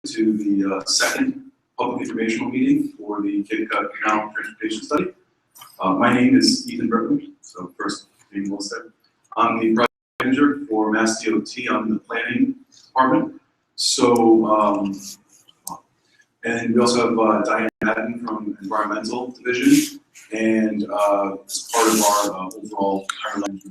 To the second public informational meeting for the Cod Canal Transportation Study. My name is Ethan Berkman, so first name well said. I'm the project manager for Mass DOT. I'm in the planning department. So, and we also have Diane Madden from Environmental Division, and as part of our overall Ireland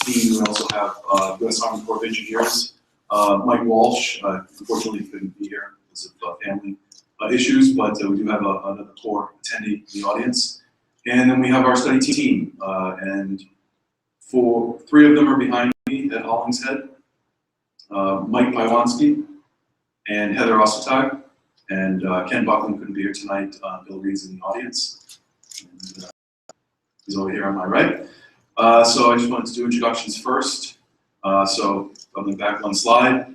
team, we also have U.S. Army Corps of Engineers. Mike Walsh, unfortunately, couldn't be here because of family issues, but we do have another Corps attendee in the audience. And then we have our study team, and three of them are behind me at Hollingshead. Mike Paiwanski and Heather Osotag, and Ken Buckland couldn't be here tonight. Bill Reed's in the audience. And, he's over here on my right. So I just wanted to do introductions first. So going back one slide,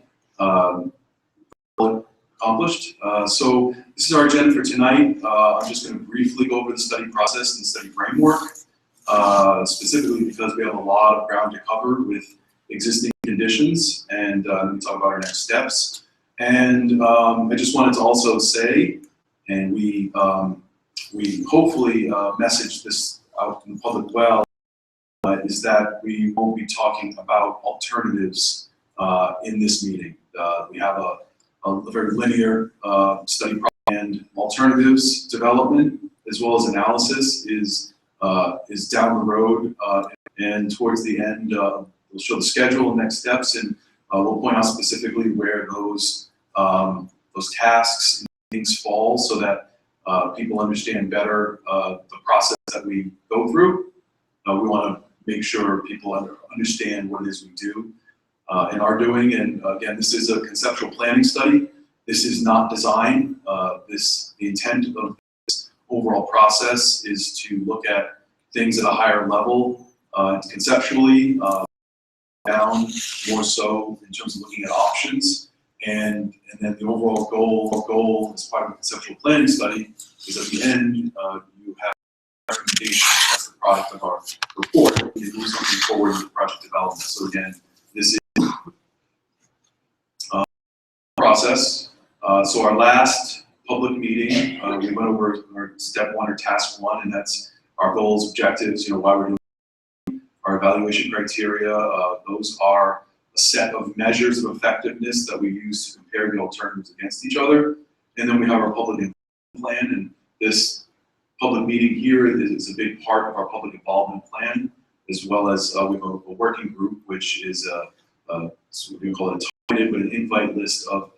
accomplished. So this is our agenda for tonight. I'm just going to briefly go over the study process and the study framework, specifically because we have a lot of ground to cover with existing conditions, and then talk about our next steps. And I just wanted to also say, and we hopefully message this out in the public well, is that we won't be talking about alternatives in this meeting. We have a very linear study process, and alternatives development as well as analysis is down the road, and towards the end we'll show the schedule and next steps, and we'll point out specifically where those tasks and things fall, so that people understand better the process that we go through. We want to make sure people understand what it is we do and are doing. And again, this is a conceptual planning study. This is not design. The intent of this overall process is to look at things at a higher level, conceptually, down more so in terms of looking at options. And then the overall goal as part of the conceptual planning study is at the end, you have recommendations. That's the product of our report. You can move something forward with project development. So again, this is process. So our last public meeting, we went over our step one or task one, and that's our goals, objectives, why we're doing our evaluation criteria. Those are a set of measures of effectiveness that we use to compare the alternatives against each other. And then we have our public involvement plan, and this public meeting here is a big part of our public involvement plan, as well as we have a working group, which is so we're going to call it a targeted but an invite list of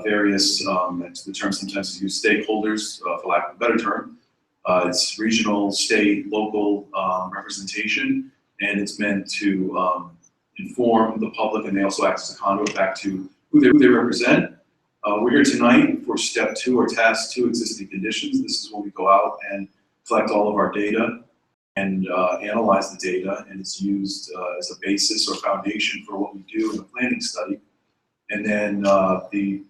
various, the term sometimes is used, stakeholders, for lack of a better term. It's regional, state, local representation, and it's meant to inform the public, and they also act as a conduit back to who they represent. We're here tonight for step two or task two, existing conditions. This is when we go out and collect all of our data and analyze the data, and it's used as a basis or foundation for what we do in the planning study. And then the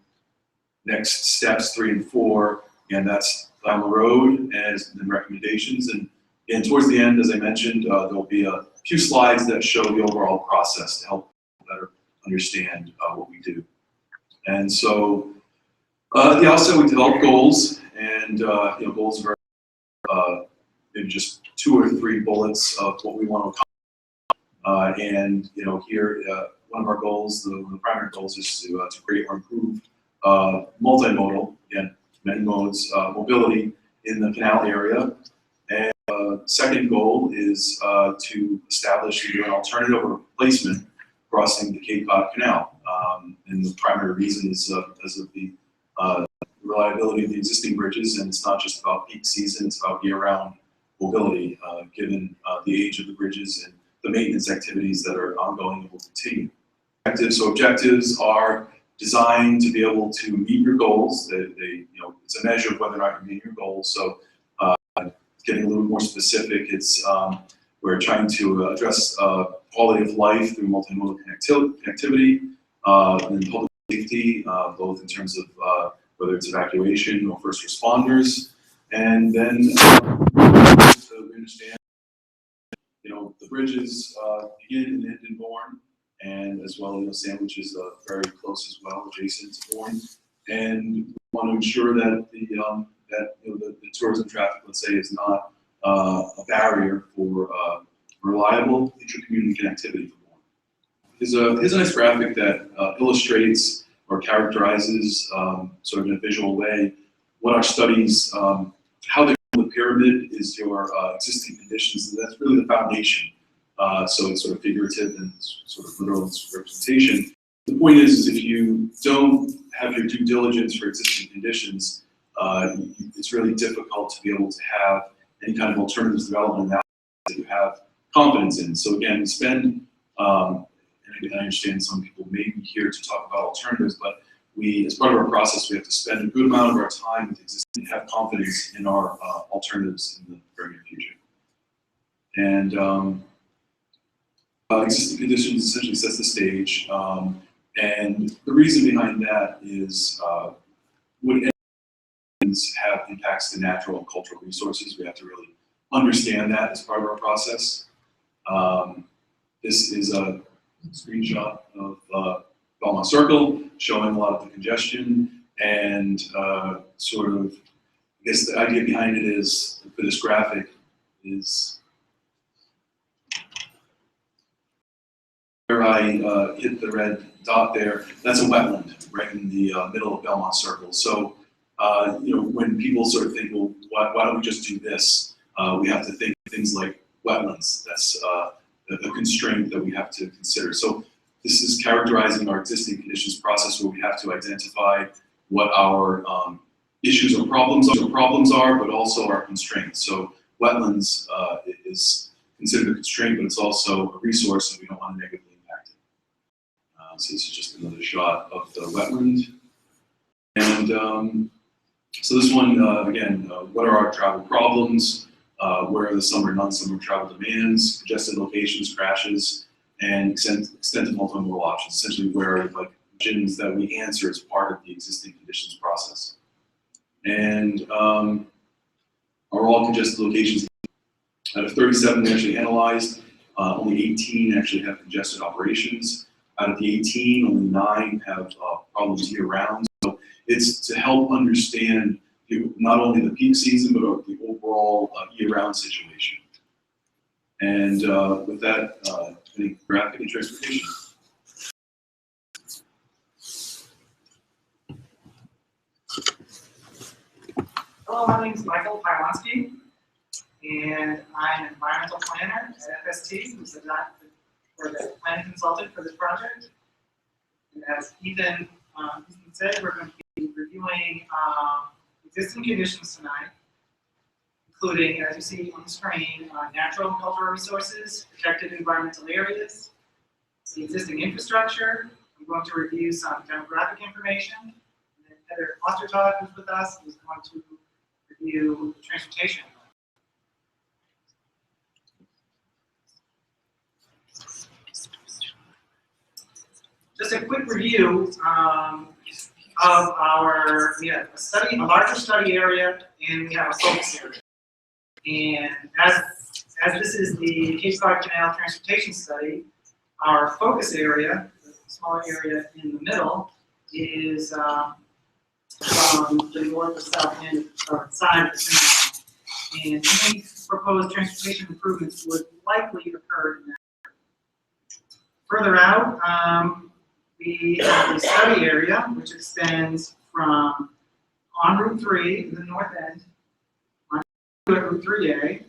next steps 3 and 4, and that's down the road, as then recommendations. And towards the end, as I mentioned, there'll be a few slides that show the overall process to help better understand what we do. And so at the outset, we develop goals, and goals are maybe just 2 or 3 bullets of what we want to accomplish. And here, one of our goals, the primary goals, is to create or improve multimodal, again, many modes, mobility in the canal area. And second goal is to establish either an alternative or replacement crossing the Cod Canal. And the primary reason is because of the reliability of the existing bridges, and it's not just about peak season, it's about year-round mobility, given the age of the bridges and the maintenance activities that are ongoing and will continue. So objectives are designed to be able to meet your goals. It's a measure of whether or not you're meeting your goals. So getting a little more specific, it's we're trying to address quality of life through multimodal connectivity and public safety, both in terms of whether it's evacuation or first responders. And then so we understand, the bridges begin and end in Bourne, and as well, Sandwich is very close as well, adjacent to Bourne. and we want to ensure that the tourism traffic, let's say, is not a barrier for reliable intra-community connectivity for one. Here's a nice graphic that illustrates or characterizes sort of in a visual way what our studies, how the pyramid is your existing conditions, and that's really the foundation. So it's sort of figurative and sort of literal representation. The point is if you don't have your due diligence for existing conditions, it's really difficult to be able to have any kind of alternatives development analysis that you have confidence in. So again, we spend, and I understand some people may be here to talk about alternatives, but we, as part of our process, we have to spend a good amount of our time with existing, have confidence in our alternatives in the very near future. And existing conditions essentially sets the stage. And the reason behind that is would have impacts to natural and cultural resources. We have to really understand that as part of our process. This is a screenshot of Belmont Circle showing a lot of the congestion and sort of, I guess the idea behind it is, for this graphic, is where I hit the red dot there, that's a wetland right in the middle of Belmont Circle. So, you know, when people sort of think, well, why don't we just do this? We have to think things like wetlands. That's a constraint that we have to consider. So this is characterizing our existing conditions process where we have to identify what our issues or problems are, but also our constraints. So wetlands is considered a constraint, but it's also a resource, and we don't want to negatively impact it. So this is just another shot of the wetland. And so this one, again, what are our travel problems? Where are the summer, non-summer travel demands, congested locations, crashes, and extended multimodal options, essentially where like questions that we answer as part of the existing conditions process. And are all congested locations, out of 37 we actually analyzed, only 18 actually have congested operations. Out of the 18, only 9 have problems year-round. So it's to help understand not only the peak season, but the overall year-round situation. And with that, any graphic and transportation. Hello, my name is Michael Pylonsky, and I'm an environmental planner at FST, who's the planning consultant for this project. And as Ethan said, we're going to be reviewing existing conditions tonight, including, as you see on the screen, natural and cultural resources, protected environmental areas, the existing infrastructure. I'm going to review some demographic information. And then Heather Ostertag, who's with us, is going to review transportation. Just a quick review of our, we have a larger study area, and we have a focus area. And as this is the Cod Canal transportation study, our focus area, the smaller area in the middle, is from the north to south end or side of the canal. And any proposed transportation improvements would likely occur in that area. Further out, we have the study area, which extends from on Route 3 in the north end, on Route 3A,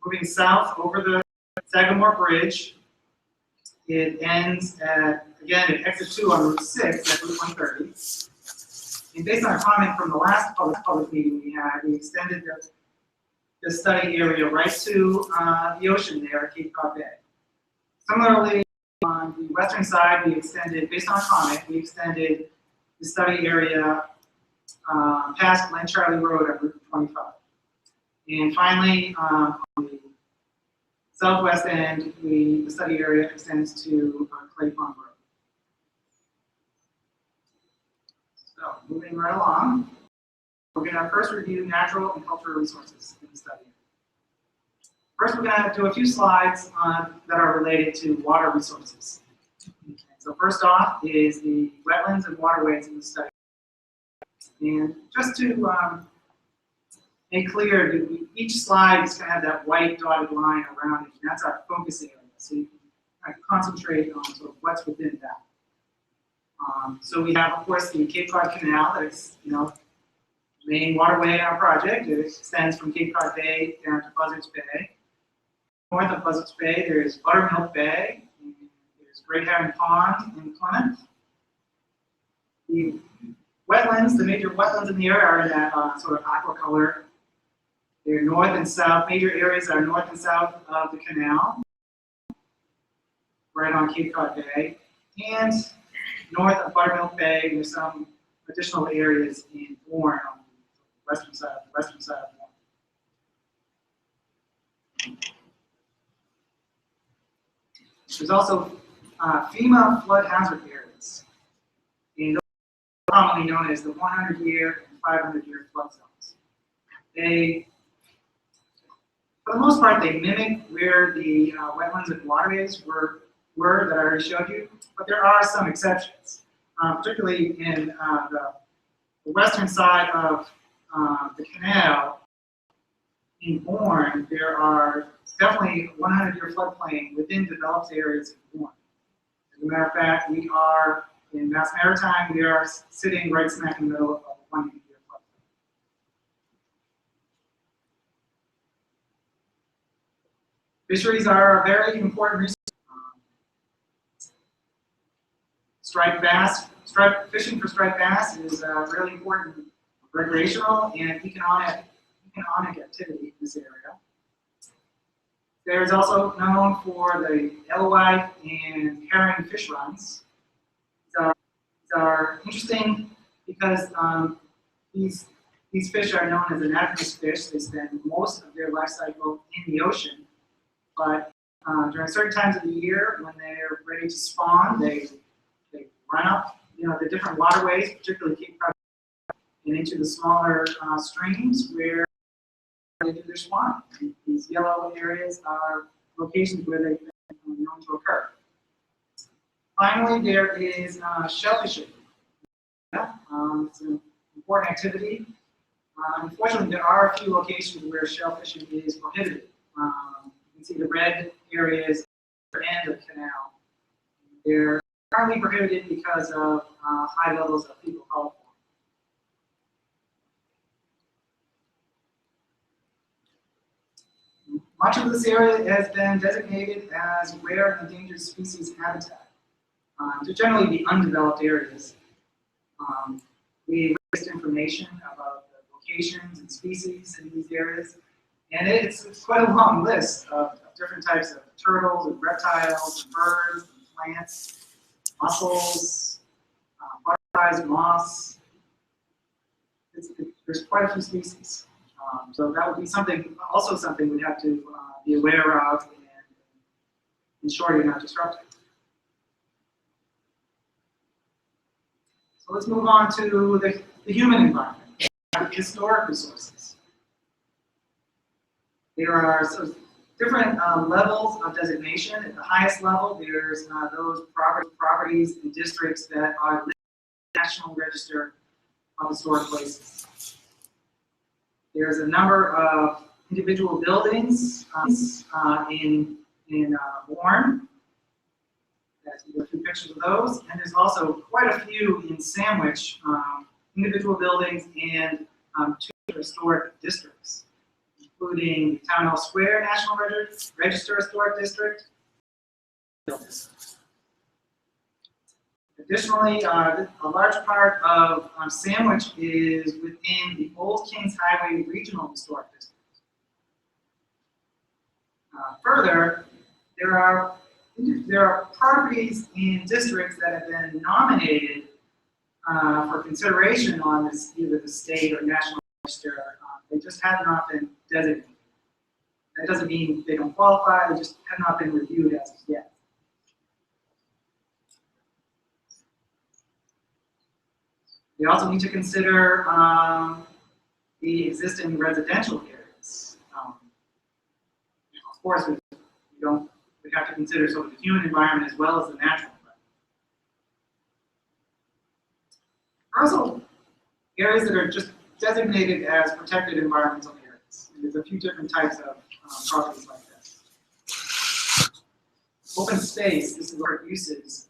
moving south over the Sagamore Bridge. It ends at, again, at exit 2 on Route 6 at Route 130. And based on a comment from the last public meeting we had, we extended the study area right to the ocean there at Cape Cod Bay. Similarly, on the western side, we extended, based on a comment, we extended the study area past Glen Charlie Road at Route 25. And finally, on the southwest end, the study area extends to Clay Pond Road. So, moving right along, we're going to first review natural and cultural resources in the study. First, we're going to do a few slides that are related to water resources. Okay, so first off is the wetlands and waterways in the study. And just to make clear, each slide is going to have that white dotted line around it, and that's our focus area. So you can kind of concentrate on sort of what's within that. So we have, of course, the Cape Cod Canal. That's, you know, the main waterway in our project. It extends from Cape Cod Bay down to Buzzards Bay. North of Buzzards Bay, there's Buttermilk Bay. And there's Great Heron Pond in Plymouth. The wetlands, the major wetlands in the area are in that sort of aqua color. They're north and south. Major areas are north and south of the canal, right on Cape Cod Bay. And north of Buttermilk Bay, there's some additional areas in Bourne on the western side of Bourne. There's also FEMA flood hazard areas, and those are commonly known as the 100-year and 500-year flood zones. They, for the most part, they mimic where the wetlands and waterways were that I already showed you, but there are some exceptions, particularly in the western side of the canal in Bourne. There are definitely 100-year floodplain within developed areas in Bourne. As a matter of fact, we are in Mass Maritime. We are sitting right smack in the middle of a 100-year floodplain. Fisheries are a very important resource. Striped bass, fishing for striped bass is really important recreational and economic activity in this area. There's also known for the alewife and herring fish runs. These are interesting because these fish are known as anadromous fish. They spend most of their life cycle in the ocean, but during certain times of the year, when they're ready to spawn, they run up, the different waterways, particularly Cape Cod, and into the smaller streams where they do their spawning. These yellow areas are locations where they've been known to occur. Finally, there is shellfishing. It's an important activity. Unfortunately, there are a few locations where shellfishing is prohibited. You can see the red areas at the end of the canal. They're currently prohibited because of high levels of fecal coliform. Much of this area has been designated as rare and endangered species habitat. To generally be undeveloped areas. We released information about the locations and species in these areas, and it's quite a long list of different types of turtles and reptiles, and birds, and plants, mussels, butterflies, moths. There's quite a few species. So that would be also something we'd have to be aware of and ensure you're not disrupted. So let's move on to the human environment, historic resources. There are different levels of designation. At the highest level, there's those properties and districts that are listed in the National Register of Historic Places. There's a number of individual buildings in Bourne. You go through pictures of those, and there's also quite a few in Sandwich, individual buildings and two historic districts, including Town Hall Square National Register Historic District. Additionally, a large part of Sandwich is within the Old Kings Highway Regional Historic District. Further, there are properties in districts that have been nominated for consideration on either the state or national register. They just have not been designated. That doesn't mean they don't qualify, they just have not been reviewed as of yet. We also need to consider the existing residential areas. Of course, we have to consider sort of the human environment as well as the natural environment. There are also areas that are just designated as protected environmental areas. And there's a few different types of properties like this. Open space, this is where uses.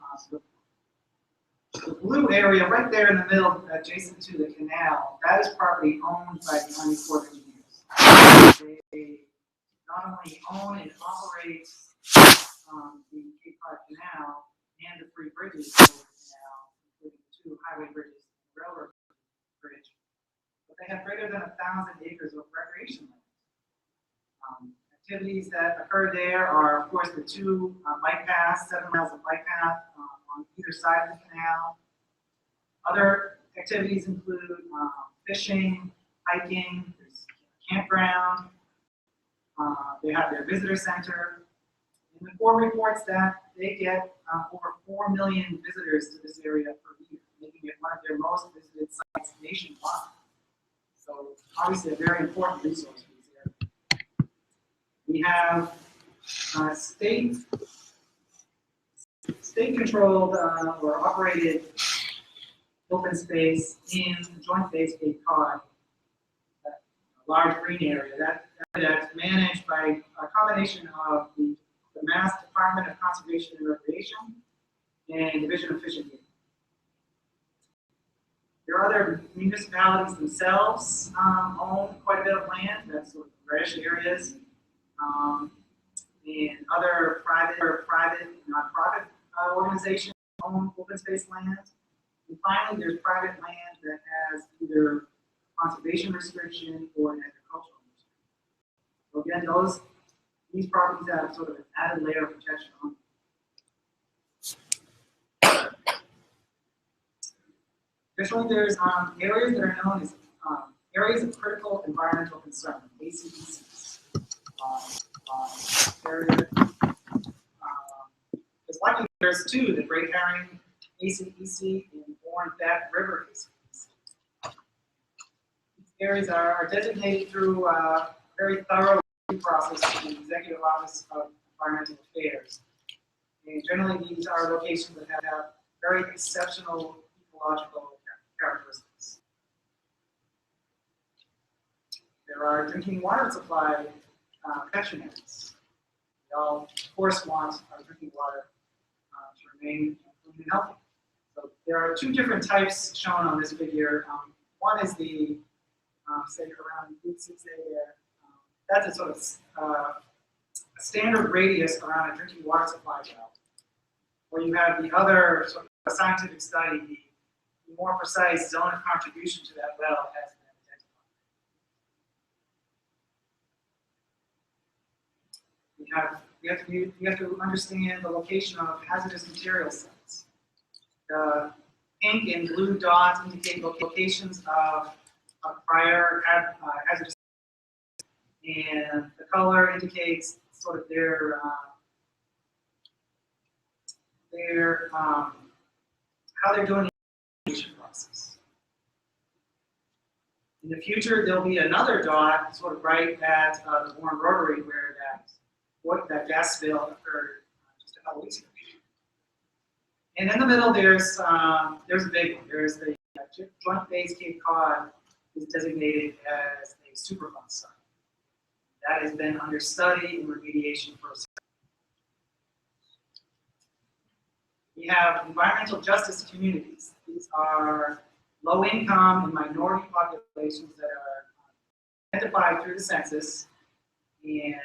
The blue area right there in the middle, adjacent to the canal, that is property owned by the Army Corps of Engineers. They not only own and operate the Cod Canal and the 3 bridges over the canal, including 2 highway bridges and railroad bridge, but they have greater than 1,000 acres of recreation land. Activities that occur there are, of course, the 2 bike paths, 7 miles of bike path on either side of the canal. Other activities include fishing, hiking, there's a campground, they have their visitor center. And the Corps reports that they get over 4 million visitors to this area per year, making it one of their most visited sites nationwide. So obviously a very important resource for this area. We have state-controlled or operated open space in the Joint Base Cape Cod, a large green area that's managed by a combination of the Mass Department of Conservation and Recreation and Division of Fish and Game. There are other municipalities themselves own quite a bit of land, that's sort of reddish areas, and other private or nonprofit organizations own open space land. And finally, there's private land that has either conservation restriction or an agricultural restriction. So again, these properties have sort of an added layer of protection on them. Additionally, there's areas that are known as areas of critical environmental concern, ACECs. There's likely there's 2, the Great Herring ACEC and Bourne Back River ACEC. These areas are designated through a very thorough process in the Executive Office of Environmental Affairs. And generally, these are locations that have very exceptional ecological characteristics. There are drinking water supply protection areas. We all, of course, want our drinking water to remain clean and healthy. So there are 2 different types shown on this figure. One is the, say, around Route 6A there. That's a sort of a standard radius around a drinking water supply well. Where you have the other sort of scientific study, the more precise zone of contribution to that well has been identified. We have to understand the location of hazardous material sites. The pink and blue dots indicate locations of prior hazardous, and the color indicates sort of their how they're doing the application process. In the future, there'll be another dot sort of right at the Bourne Rotary where that gas spill occurred just a couple weeks ago. And in the middle, there's a big one. There's the Joint Base Cape Cod is designated as a Superfund site. That has been under study and remediation for a second. We have environmental justice communities. These are low-income and minority populations that are identified through the census, and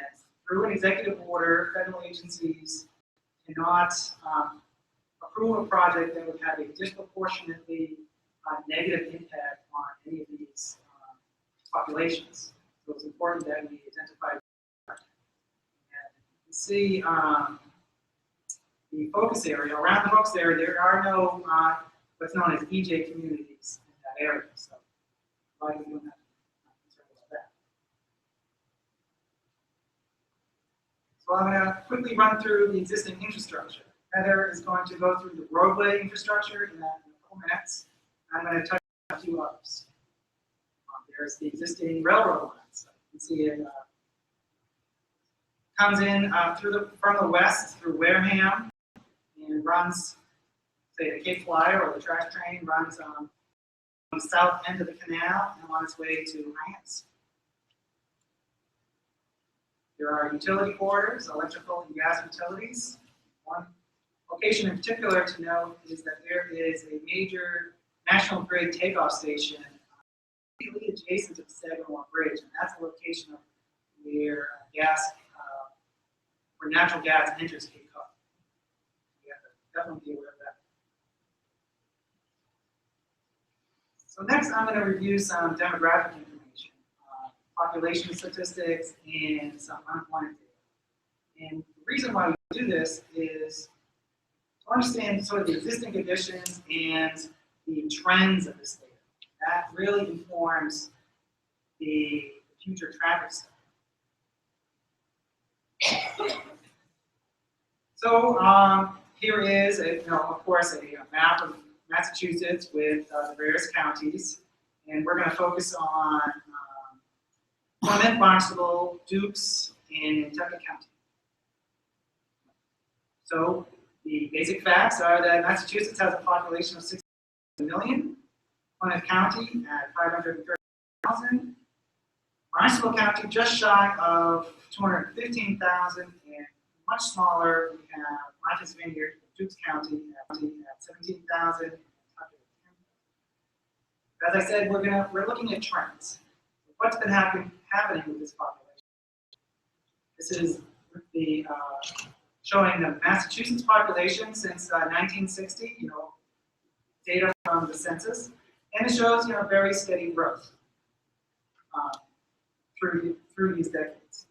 through an executive order, federal agencies cannot approve a project that would have a disproportionately negative impact on any of these populations. So it's important that we identify. And you can see the focus area. Around the focus area, there are no what's known as EJ communities in that area. So a lot of you don't have to be concerned about that. So I'm going to quickly run through the existing infrastructure. Heather is going to go through the roadway infrastructure in a couple minutes. I'm going to touch on a few others. There's the existing railroad lines. So you can see it comes in from the west through Wareham and runs, say, the Cape Flyer or the trash train runs the south end of the canal and on its way to France. There are utility corridors, electrical and gas utilities. One location in particular to note is that there is a major national grid takeoff station immediately adjacent to the Sagamore Bridge, and that's the location of where where natural gas enters Cape Cod. You have to definitely be aware of that. So next, I'm going to review some demographic information, population statistics, and some unemployment data. And the reason why we do this is to understand sort of the existing conditions and the trends of this data. That really informs the future traffic study. So here is, of course, a map of Massachusetts with the various counties, and we're going to focus on Plymouth, Barnstable, Dukes, and Nantucket County. So the basic facts are that Massachusetts has a population of 6 million, Plymouth County at 530,000, Barnstable County just shy of 215,000, and much smaller, we have Martha's Vineyard, Dukes County at 17,000. As I said, we're looking at trends. What's been happening with this population? This is the showing the Massachusetts population since 1960. Data from the census, and it shows very steady growth through these decades.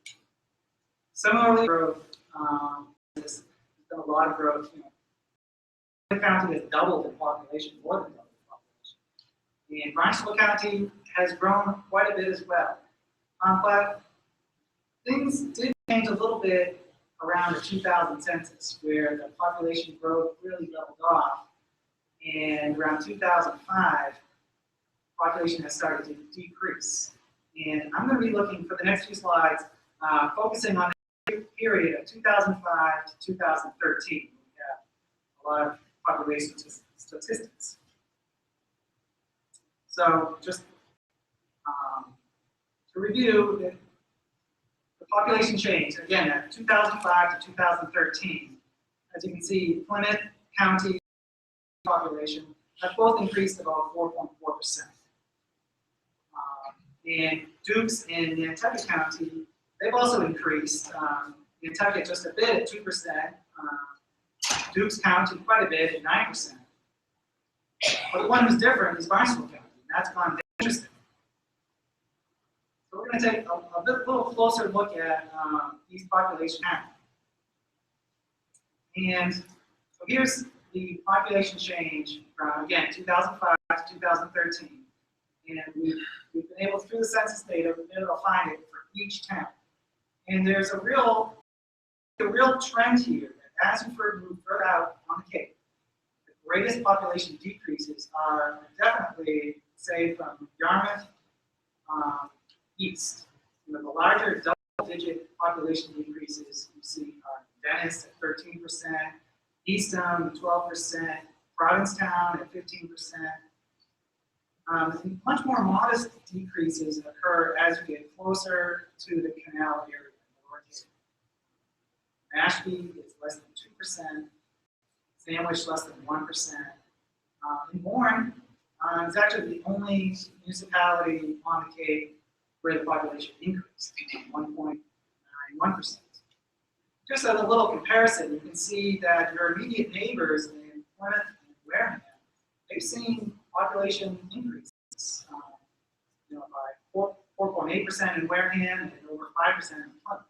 Similarly, growth. There's been a lot of growth. The county has doubled in population, more than doubled in population. And Barnstable County has grown quite a bit as well. But things did change a little bit around the 2000 census, where the population growth really leveled off. And around 2005, population has started to decrease. And I'm going to be looking for the next few slides, focusing on the period of 2005 to 2013. We have a lot of population statistics. So just to review, the population change, again, at 2005 to 2013. As you can see, Plymouth County population have both increased about 4.4%. And Dukes and Nantucket County, they've also increased. Nantucket just a bit at 2%. Dukes County quite a bit at 9%. But the one who's different is Barnstable County. That's gone interesting. So we're going to take a little closer look at these population patterns. And so here's the population change from, again, 2005 to 2013. And we've been able, through the census data, we've been able to find it for each town. And there's a real trend here that as you move further out on the Cape, the greatest population decreases are definitely, say, from Yarmouth east. The larger double-digit population decreases you see are Venice at 13%, Eastham 12%, Provincetown at 15%. Much more modest decreases occur as you get closer to the canal area. Mashpee is less than 2%, Sandwich less than 1%. And Bourne is actually the only municipality on the Cape where the population increased, 1.91%. Just as a little comparison, you can see that your immediate neighbors in Plymouth and Wareham, they've seen population increases, by 4.8% in Wareham and over 5% in Plymouth.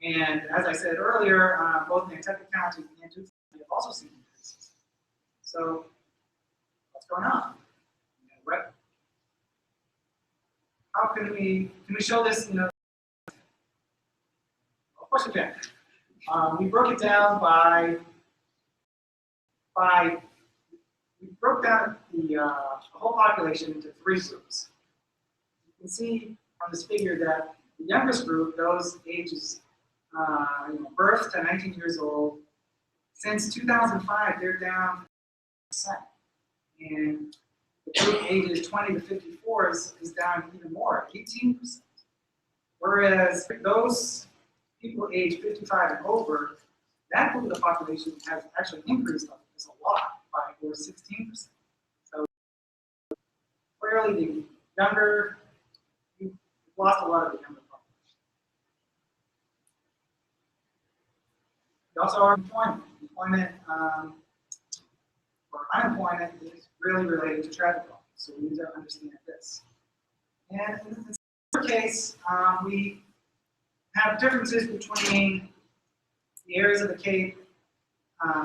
And as I said earlier, both Nantucket County and Dukes County have also seen increases. So what's going on? How can we show this? Of course we can. We broke it down we broke down the whole population into 3 groups. You can see on this figure that the youngest group, those ages birth to 19 years old, since 2005 they're down 5%. And The group ages 20 to 54 is down even more, 18%. Whereas those people age 55 and over, that group of the population has actually increased a lot by over 16%. So clearly the younger, we've lost a lot of the younger population. We also are employment. Employment or unemployment is really related to traffic law. So we need to understand this. And in this case, we have differences between the areas of the Cape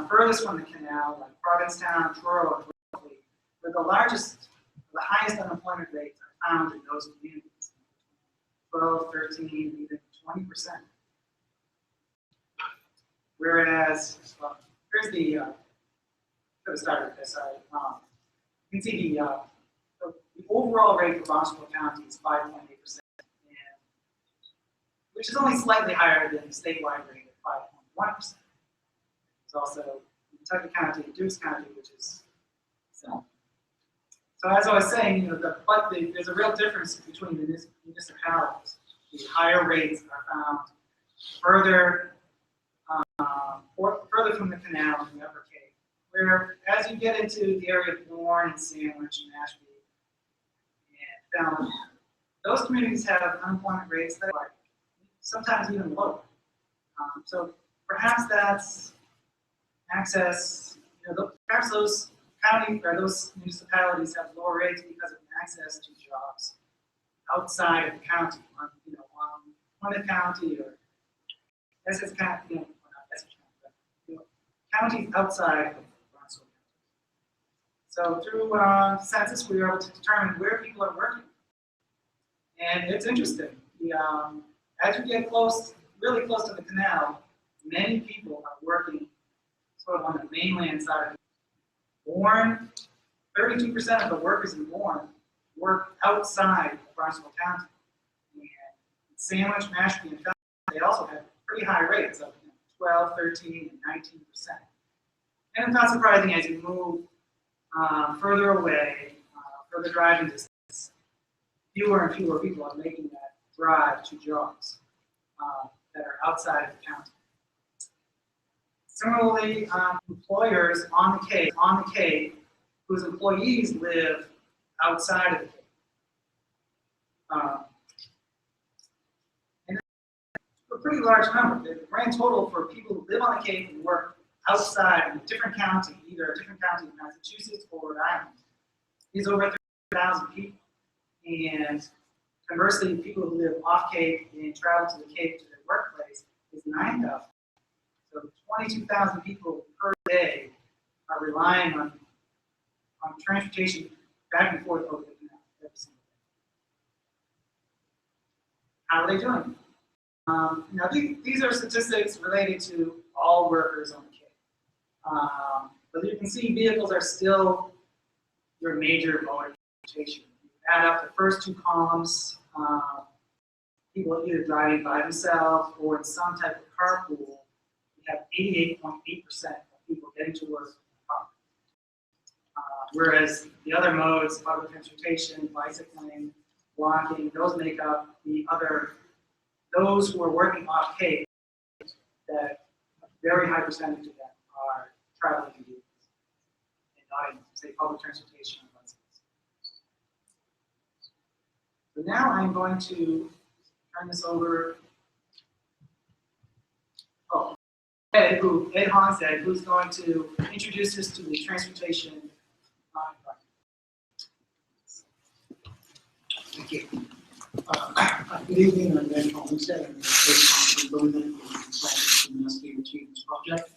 furthest from the canal, like Provincetown, Truro, and Berkeley, where the highest unemployment rates are found in those communities, 12, 13, even 20%. Whereas, well, here's the, could have started with this, you can see the overall rate for Boswell County is 5.8%, which is only slightly higher than the statewide rate of 5.1%. There's also Kentucky County and Dukes County, which is similar. So as I was saying, there's a real difference between the municipalities. The higher rates are found further from the canal in the Upper Cape, where as you get into the area of Bourne and Sandwich and Ashby and Falmouth, those communities have unemployment rates that are sometimes even lower. So perhaps that's access, perhaps those counties or those municipalities have lower rates because of access to jobs outside of the county, on Plymouth County or Essex County, not Essex County, but counties outside of Brunswick County. So through census, we were able to determine where people are working, and it's interesting. As you get really close to the canal, many people are working sort of on the mainland side. Bourne, 32% of the workers in Bourne work outside of Barnstable County. And Sandwich, Mashpee, and Falmouth, they also have pretty high rates of 12, 13, and 19%. And it's not surprising as you move further away, further driving distance, fewer and fewer people are making that drive to jobs that are outside of the county. Similarly, employers on the Cape, whose employees live outside of the Cape. And a pretty large number. The grand total for people who live on the Cape and work outside in a different county, either a different county in Massachusetts or Rhode Island, is over 30,000 people. And conversely, people who live off Cape and travel to the Cape to their workplace is 9,000. So 22,000 people per day are relying on transportation back and forth over the canal every single day. How are they doing? Now these are statistics related to all workers on the Cape. But you can see vehicles are still your major mode of transportation. You add up the first two columns, people either driving by themselves or in some type of carpool. We have 88.8% of people getting to work in a car. Whereas the other modes, public transportation, bicycling, walking, those make up those who are working off Cape, that a very high percentage of them are traveling in vehicles and not in, say, public transportation or bicycles. So now I'm going to turn this over. Ed Honstead, who's going to introduce us to the transportation. Thank you. Good evening, I'm Ed Honstead. I'm the state consultant for the Mass DOT this project.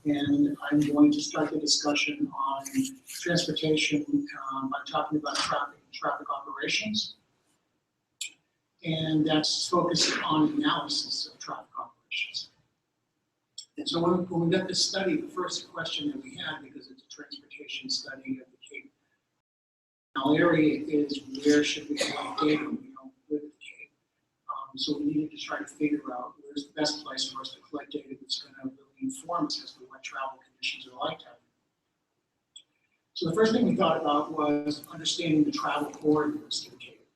And I'm going to start the discussion on transportation by talking about traffic operations. And that's focused on analysis of traffic operations. And so when we got this study, the first question that we had, because it's a transportation study of the Cape Canal area, is where should we collect data when we don't live in the Cape? So we needed to try to figure out where's the best place for us to collect data that's going to really inform us as to what travel conditions are like down there. So the first thing we thought about was understanding the travel corridors to the Cape.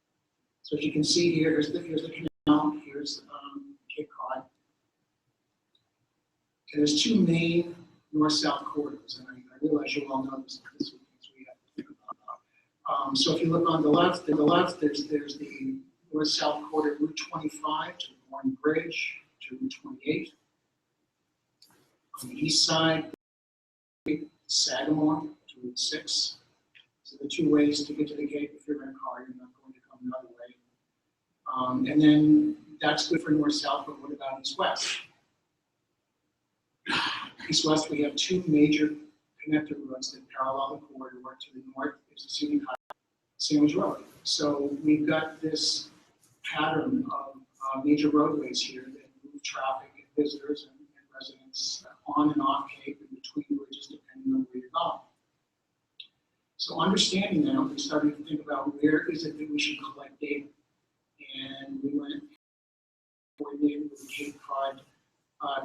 So as you can see here, here's the canal, here's Cape Cod. And there's two main north-south corridors, and I realize you all know this is we have to think about. So if you look on the left, there's the north-south corridor, Route 25 to the Bourne Bridge to Route 28. On the east side, Sagamore to Route 6. So the two ways to get to the Cape. If you're in a car, you're not going to come another way. And then that's good for north-south, but what about east-west? East-west, we have two major connector roads that parallel the corridor. To the north is the scenic highway, Sandwich Road. So we've got this pattern of major roadways here that move traffic and visitors and residents on and off Cape and between bridges, depending on where you're going. So understanding that, we started to think about where is it that we should collect data. And we went coordinated with the Cape Cod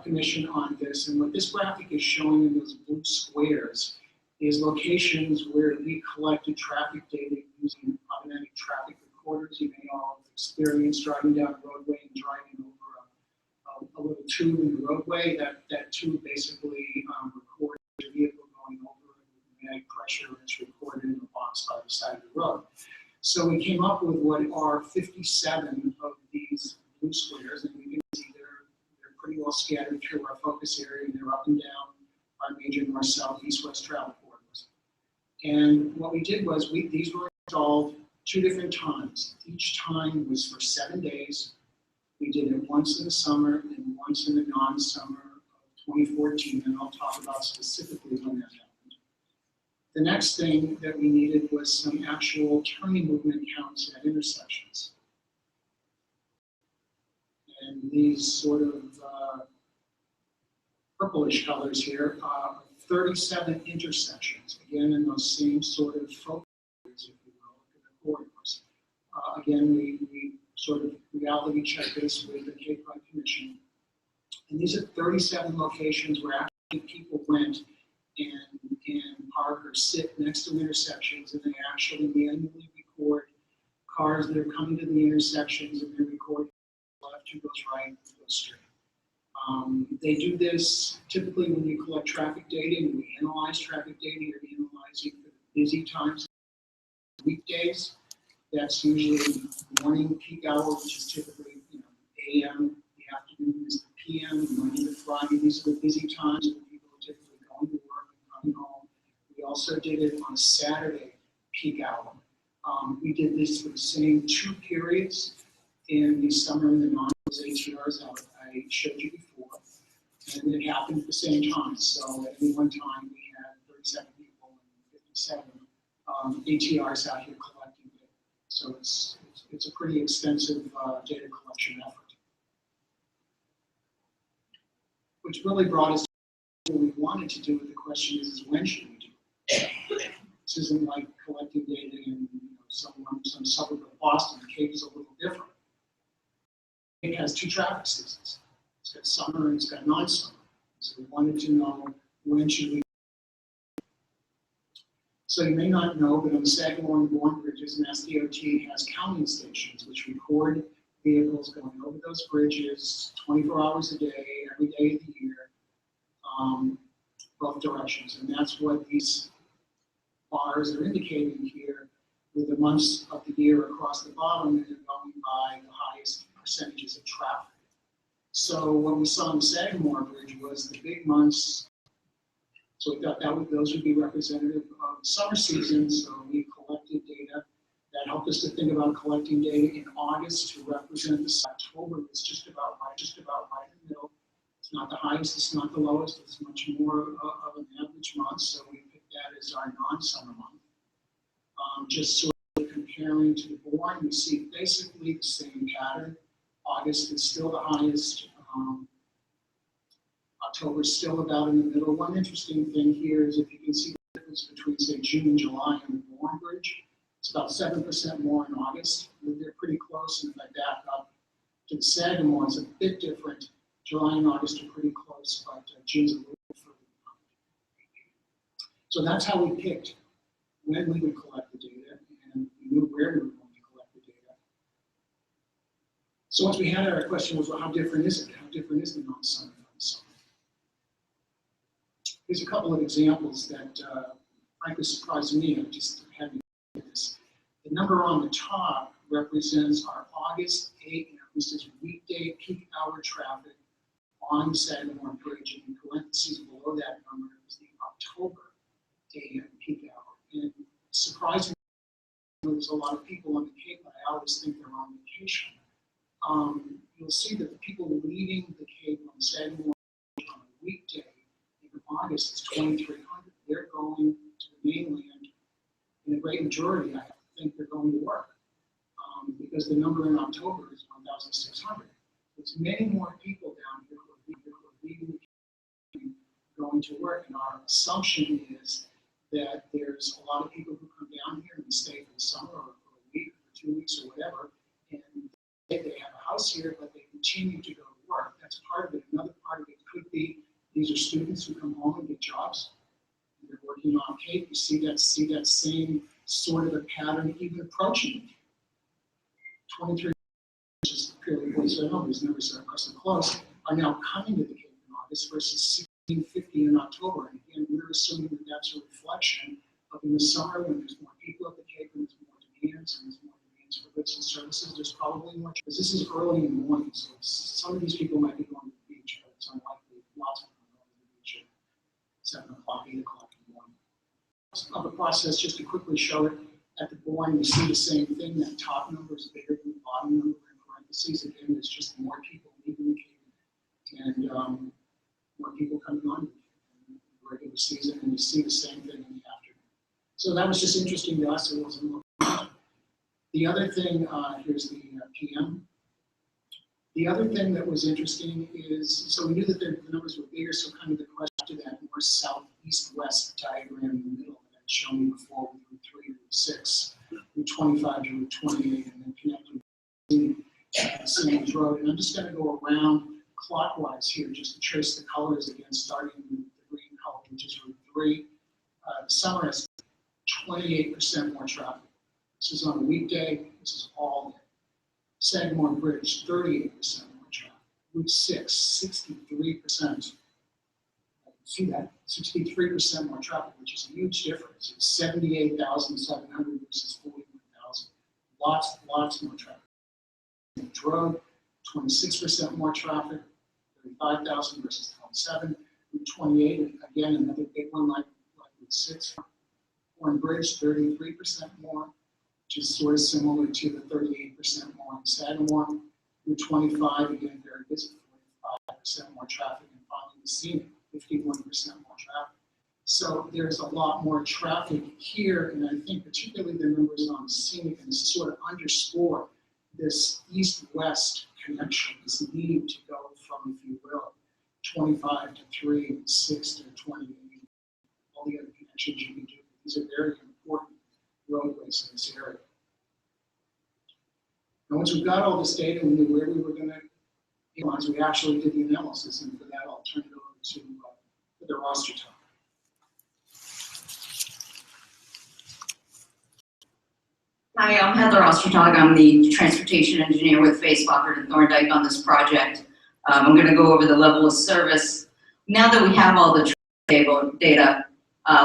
Commission on this. And what this graphic is showing in those blue squares is locations where we collected traffic data using automatic traffic recorders. You may all have experienced driving down a roadway and driving over a little tube in the roadway. That tube basically records your vehicle going over it with magnetic pressure, and it's recorded in a box by the side of the road. So we came up with what are 57 of these blue squares, and you can see they're pretty well scattered through our focus area, and they're up and down our major north, south, east, west travel corridors. And what we did was these were installed 2 different times. Each time was for 7 days. We did it once in the summer and once in the non-summer of 2014, and I'll talk about specifically when that happened. The next thing that we needed was some actual turning movement counts at intersections. And these sort of purplish colors here are 37 intersections, again in those same sort of focus areas, if you will, in the corridors. Again, we sort of reality checked this with the Cape Cod Commission. And these are 37 locations where actually people went and park or sit next to intersections, and they actually manually record cars that are coming to the intersections, and they record left, who goes right, who goes straight. They do this typically when you collect traffic data and we analyze traffic data. You're analyzing for the busy times, weekdays. That's usually morning peak hour, which is typically AM. The afternoon is the PM. Monday to Friday, these are the busy times when people are typically going to work and coming home. We also did it on a Saturday peak hour. We did this for the same 2 periods in the summer and the non-those ATRs I showed you before, and it happened at the same time. So at any one time, we had 37 people and 57 ATRs out here collecting data. So it's a pretty extensive data collection effort, which really brought us to what we wanted to do. The question is when should we do it? This isn't like collecting data in some suburb of Boston. The Cape is a little different. It has 2 traffic seasons. It's got summer and it's got non-summer. So we wanted to know when should we. So you may not know, but on the Sagamore and Bourne bridges, MassDOT has counting stations which record vehicles going over those bridges 24 hours a day, every day of the year, both directions. And that's what these bars are indicating here, with the months of the year across the bottom and going by the highest percentages of traffic. So what we saw on the Sagamore Bridge was the big months. So we thought those would be representative of the summer season. So we collected data that helped us to think about collecting data in August to represent this. October was just about right in the middle. It's not the highest, it's not the lowest. It's much more of an average month. So we picked that as our non-summer month. Just sort of comparing to the Bourne, we see basically the same pattern. August is still the highest. October is still about in the middle. One interesting thing here is if you can see the difference between, say, June and July on the Bourne Bridge, it's about 7% more in August. They're pretty close, and if I back up to the Sagamore, it's a bit different. July and August are pretty close, but June's a little further behind. So that's how we picked when we would collect the data, and we knew where we were going to collect the data. So once we had it, our question was, well, how different is it? How different is the non-summer from the summer? Here's a couple of examples that frankly surprised me. I just had to look at this. The number on the top represents our August 8th, this is weekday peak hour traffic on the Sagamore Bridge, and in parentheses below that number is the October AM peak hour. And surprisingly, there's a lot of people on the Cape, but I always think they're on vacation. You'll see that the people leaving the Cape on the Sagamore Bridge on a weekday in August is 2,300. They're going to the mainland. In a great majority, I think they're going to work, because the number in October is 1,600. There's many more people down here who are leaving the Cape, going to work, and our assumption is that there's a lot of people who come down here and stay for the summer or for a week or 2 weeks or whatever, and they have a house here, but they continue to go to work. That's part of it. Another part of it could be these are students who come home and get jobs. They're working on Cape. You see that same sort of a pattern even approaching 23, which is purely voice numbers, numbers are so close, are now coming to the Cape in August versus 1,650 in October. And again, we're assuming that that's a reflection of in the summer when there's more people at the Cape and there's more demands and there's more demands for goods and services, there's probably more, because this is early in the morning, so some of these people might be going to the beach, but it's unlikely lots of them are going to the beach at 7 o'clock, 8 o'clock in the morning. Of the process, just to quickly show it, at the boring, you see the same thing. That top number is bigger than the bottom number in parentheses. Again, there's just more people leaving the Cape and more people coming on in the regular season, and you see the same thing in the afternoon. So that was just interesting to us. It wasn't looking. The other thing, here's the PM. The other thing that was interesting is, so we knew that the numbers were bigger, so kind of the question to that north, south, east, west diagram in the middle that I'd shown you before with Route 3 to Route 6, Route 25 to Route 28, and then connecting to Sands Road. And I'm just going to go around clockwise here just to trace the colors again, starting with the green color, which is Route 3. The summer has 28% more traffic. This is on a weekday, this is all day. Sagamore Bridge, 38% more traffic. Route 6, 63%. See that? 63% more traffic, which is a huge difference. It's 78,700 versus 41,000. Lots more traffic. Road, 26% more traffic, 35,000 versus 27. Route 28, again, another big one like Route 6. Horn Bridge, 33% more, which is sort of similar to the 38% more in Sagamore. Route 25, again, very busy, 45% more traffic, and finally the scenic, 51% more traffic. So there's a lot more traffic here, and I think particularly the numbers on scenic and sort of underscore this east-west connection, this need to go from, if you will, 25 to 3, 6 to 28, all the other connections you can do. These are very important roadways in this area. And once we've got all this data, we knew where we were going to analyze. We actually did the analysis, and for that, I'll turn it over to the roster talk. Hi, I'm Heather Ostertag. I'm the transportation engineer with Face Spofford and Thorndike on this project. I'm going to go over the level of service. Now that we have all the data,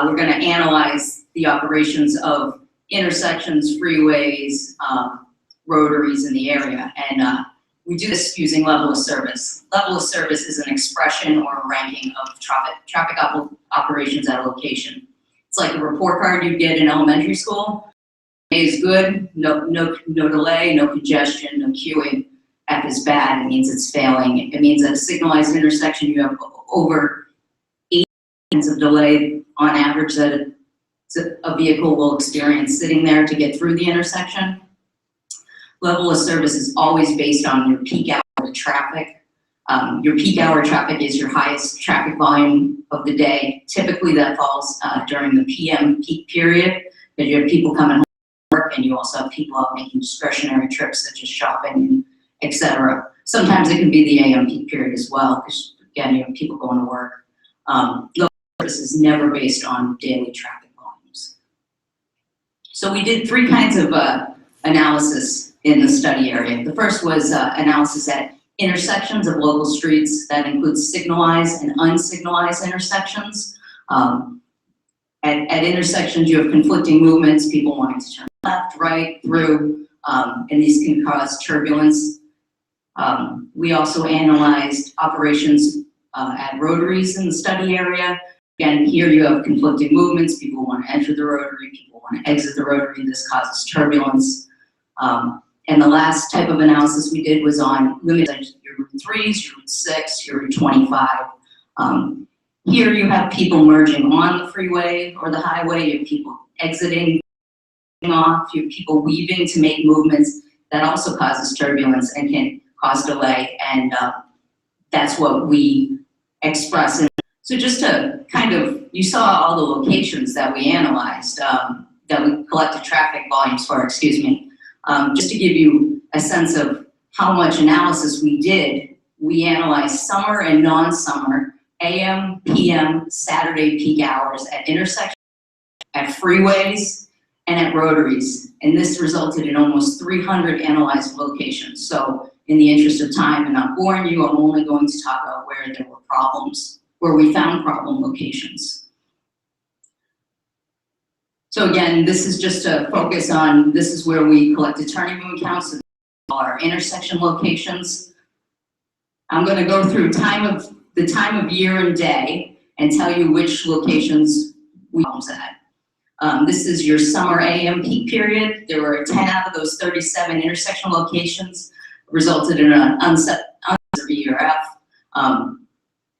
we're going to analyze the operations of intersections, freeways, rotaries in the area, and we do this using level of service. Level of service is an expression or a ranking of traffic operations at a location. It's like a report card you get in elementary school. A is good, no delay, no congestion, no queuing. F is bad, it means it's failing. It means at a signalized intersection you have over 8 seconds of delay on average that a vehicle will experience sitting there to get through the intersection. Level of service is always based on your peak hour traffic. Your peak hour traffic is your highest traffic volume of the day. Typically that falls during the PM peak period, because you have people coming home from work and you also have people out making discretionary trips such as shopping, etc. Sometimes it can be the AM peak period as well, because again, you have people going to work. Level of service is never based on daily traffic volumes. So we did three kinds of analysis in the study area. The first was analysis at intersections of local streets. That includes signalized and unsignalized intersections. At intersections, you have conflicting movements, people wanting to turn left, right, through, and these can cause turbulence. We also analyzed operations at rotaries in the study area. Again, here you have conflicting movements, people want to enter the rotary, people want to exit the rotary, this causes turbulence. And the last type of analysis we did was on limited your Route 3s, your Route 6, your Route 25. Here you have people merging on the freeway or the highway, you have people exiting off, you have people weaving to make movements. That also causes turbulence and can cause delay, and that's what we express. So just to kind of, you saw all the locations that we analyzed, that we collected traffic volumes for, excuse me. Just to give you a sense of how much analysis we did, we analyzed summer and non-summer, AM, PM, Saturday peak hours at intersections, at freeways, and at rotaries. And this resulted in almost 300 analyzed locations. So in the interest of time and not boring you, I'm only going to talk about where there were problems, where we found problem locations. So again, this is just to focus on, this is where we collected turning movement counts, so our intersection locations. I'm going to go through the time of year and day and tell you which locations we was at. This is your summer AM peak period. There were 10 out of those 37 intersection locations, resulted in an unset ERF.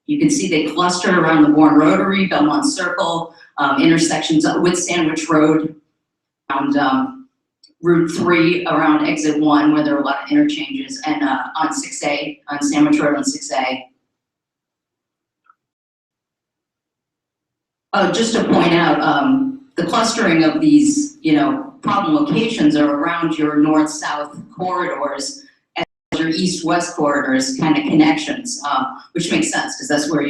You can see they cluster around the Bourne Rotary, Belmont Circle, intersections with Sandwich Road, around Route 3, around Exit 1, where there are a lot of interchanges, and on 6A, on Sandwich Road on 6A. Just to point out, the clustering of these, problem locations are around your north-south corridors, and your east-west corridors, kind of connections, which makes sense because that's where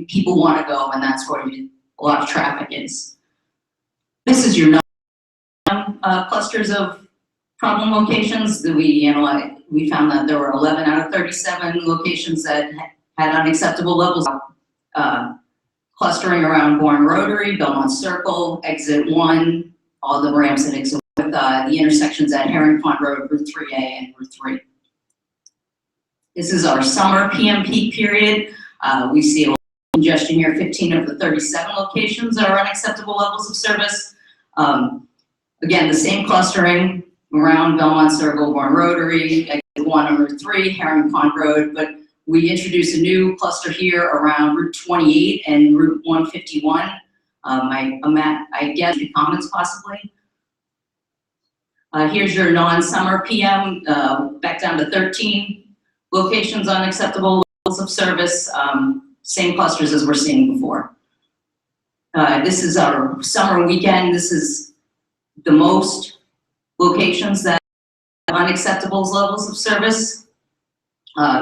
people want to go, and that's where a lot of traffic is. This is your clusters of problem locations that we analyzed. We found that there were 11 out of 37 locations that had unacceptable levels. Clustering around Bourne Rotary, Belmont Circle, Exit 1, all the ramps at Exit 1, with the intersections at Herring Pond Road, Route 3A, and Route 3. This is our summer PM peak period. We see a lot of congestion here. 15 of the 37 locations are unacceptable levels of service. Again, the same clustering around Belmont Circle, Bourne Rotary, Exit 1 on Route 3, Herring Pond Road, but we introduced a new cluster here around Route 28 and Route 151. I guess your comments possibly. Here's your non-summer PM, back down to 13 locations unacceptable levels of service, same clusters as we're seeing before. This is our summer weekend. This is the most locations that have unacceptable levels of service.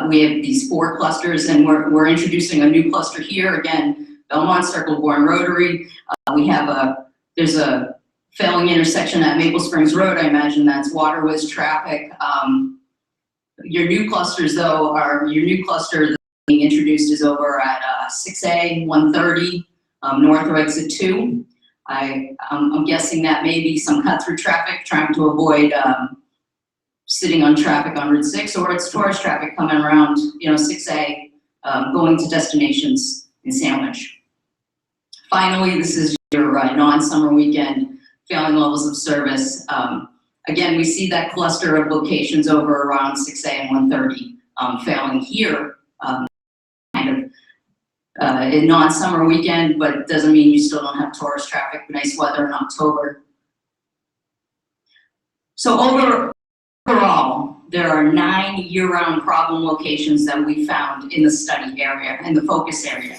We have these 4 clusters, and we're introducing a new cluster here. Again, Belmont Circle, Bourne Rotary. There's a failing intersection at Maple Springs Road. I imagine that's Waterways traffic. Your new clusters, though, your new cluster that's being introduced is over at 6A, 130, north of Exit 2. I'm guessing that may be some cut-through traffic, trying to avoid sitting on traffic on Route 6, or it's tourist traffic coming around, 6A, going to destinations in Sandwich. Finally, this is your non-summer weekend, failing levels of service. Again, we see that cluster of locations over around 6A and 130 failing here, a non-summer weekend, but it doesn't mean you still don't have tourist traffic, nice weather in October. So overall, there are 9 year-round problem locations that we found in the study area and the focus area.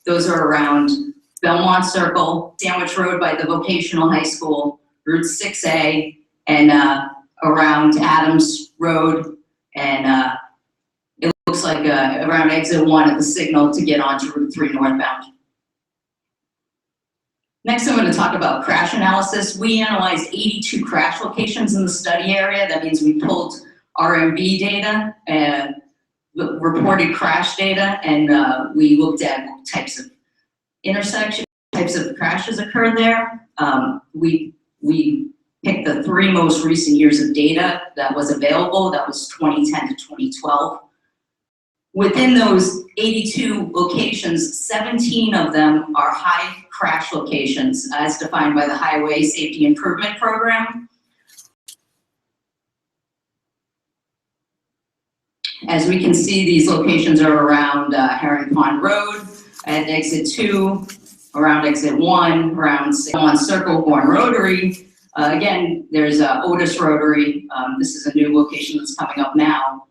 Those are around Belmont Circle, Sandwich Road by the vocational high school, Route 6A, and around Adams Road, and it looks like around Exit 1 at the signal to get onto Route 3 northbound. Next, I'm going to talk about crash analysis. We analyzed 82 crash locations in the study area. That means we pulled RMV data and reported crash data, and we looked at what types of intersections, types of crashes occurred there. We picked the 3 most recent years of data that was available. That was 2010 to 2012. Within those 82 locations, 17 of them are high crash locations as defined by the Highway Safety Improvement Program. As we can see, these locations are around Herring Pond Road, at exit 2, around exit 1, around Belmont Circle, Bourne Rotary. Again, there's Otis Rotary. This is a new location that's coming up now.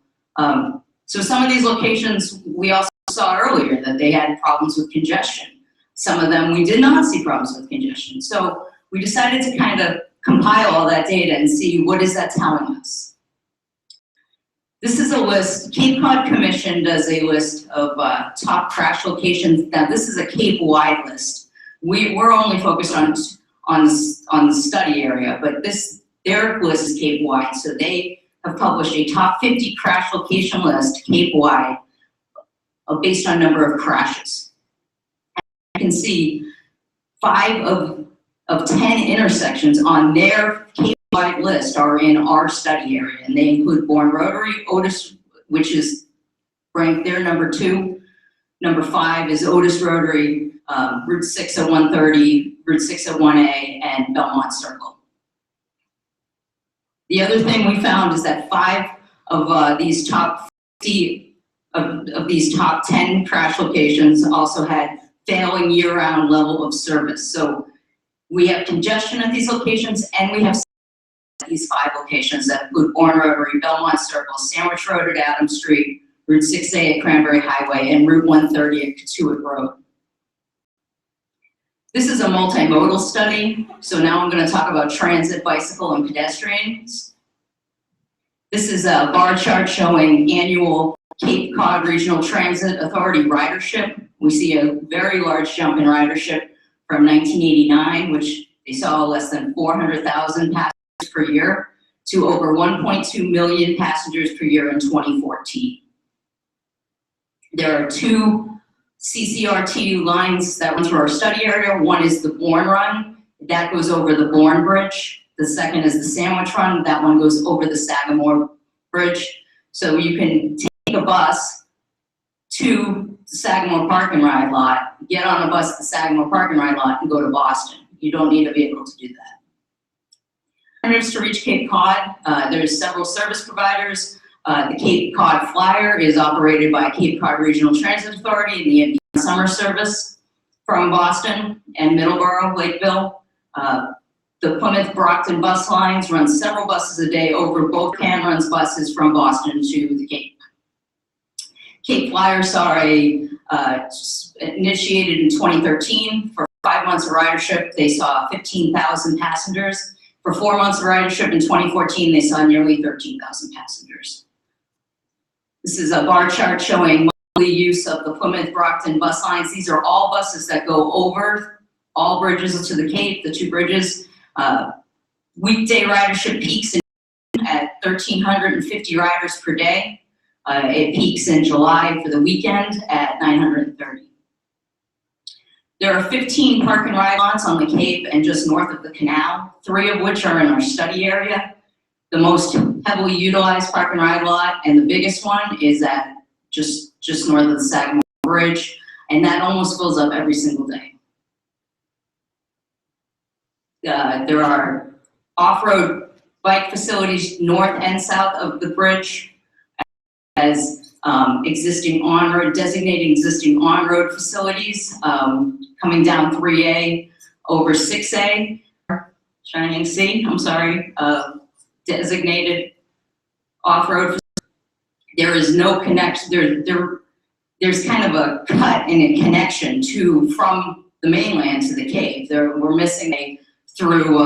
So some of these locations we also saw earlier that they had problems with congestion. Some of them we did not see problems with congestion. So we decided to kind of compile all that data and see what is that telling us. This is a list. Cape Cod Commission does a list of top crash locations. Now this is a Cape-wide list. We're only focused on the study area, but their list is Cape-wide. So they have published a top 50 crash location list, Cape-wide, based on number of crashes. And you can see 5 of 10 intersections on their Cape-wide list are in our study area, and they include Bourne Rotary, Otis, which is ranked there number 2. Number 5 is Otis Rotary, Route 6 at 130, Route 6 at 1A, and Belmont Circle. The other thing we found is that 5 of these top 50 of these top 10 crash locations also had failing year-round level of service. So we have congestion at these locations, and we have these 5 locations that include Bourne Rotary, Belmont Circle, Sandwich Road at Adams Street, Route 6A at Cranberry Highway, and Route 130 at Katuitt Road. This is a multimodal study, so now I'm going to talk about transit, bicycle, and pedestrians. This is a bar chart showing annual Cape Cod Regional Transit Authority ridership. We see a very large jump in ridership from 1989, which they saw less than 400,000 passengers per year, to over 1.2 million passengers per year in 2014. There are 2 CCRT lines that run through our study area. One is the Bourne Run, that goes over the Bourne Bridge. The second is the Sandwich Run, that one goes over the Sagamore Bridge. So you can take a bus to the Sagamore Park and Ride lot, get on a bus at the Sagamore Park and Ride lot, and go to Boston. You don't need a vehicle to do that. To reach Cape Cod, there's several service providers. The Cape Cod Flyer is operated by Cape Cod Regional Transit Authority and the Indiana Summer Service from Boston and Middleborough, Lakeville. The Plymouth Brockton bus lines run several buses a day over. Both can runs buses from Boston to the Cape. Cape Flyer saw initiated in 2013. For 5 months of ridership, they saw 15,000 passengers. For 4 months of ridership in 2014, they saw nearly 13,000 passengers. This is a bar chart showing monthly use of the Plymouth Brockton bus lines. These are all buses that go over all bridges to the Cape, the 2 bridges. Weekday ridership peaks at 1,350 riders per day. It peaks in July for the weekend at 930. There are 15 park and ride lots on the Cape and just north of the canal, 3 of which are in our study area. The most heavily utilized park and ride lot and the biggest one is at just north of the Sagamore Bridge, and that almost fills up every single day. There are off-road bike facilities north and south of the bridge, as designating existing on-road facilities, coming down 3A over 6A, Shining C, I'm sorry, designated off-road. There is no connection, there's kind of a cut in a connection from the mainland to the Cape. We're missing through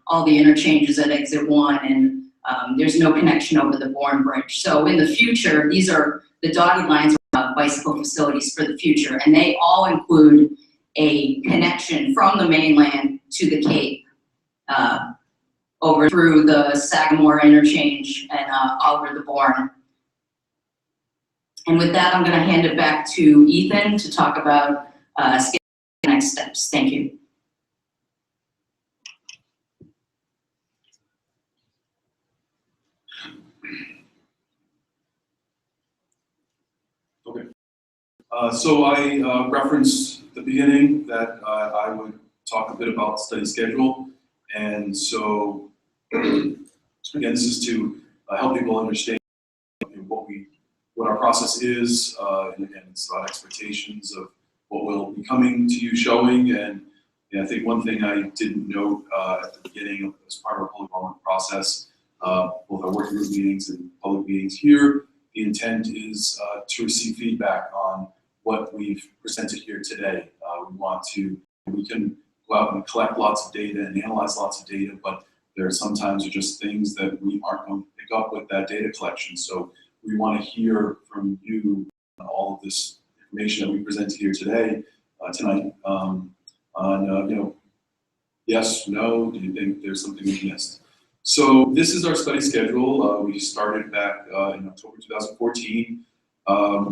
all the interchanges at exit 1, and there's no connection over the Bourne Bridge. So in the future, these are the dotted lines of bicycle facilities for the future, and they all include a connection from the mainland to the Cape, over through the Sagamore interchange and over the Bourne. And with that, I'm going to hand it back to Ethan to talk about next steps. Thank you. Okay. So I referenced at the beginning that I would talk a bit about study schedule. And so, again, this is to help people understand what our process is, and again, it's about expectations of what will be coming to you showing. And I think one thing I didn't note at the beginning as part of our public involvement process, both our working group meetings and public meetings here, the intent is to receive feedback on what we've presented here today. We can go out and collect lots of data and analyze lots of data, but there are sometimes just things that we aren't going to pick up with that data collection. So we want to hear from you all of this information that we presented here today, tonight, on, yes, no, do you think there's something we missed? So this is our study schedule. We started back in October 2014.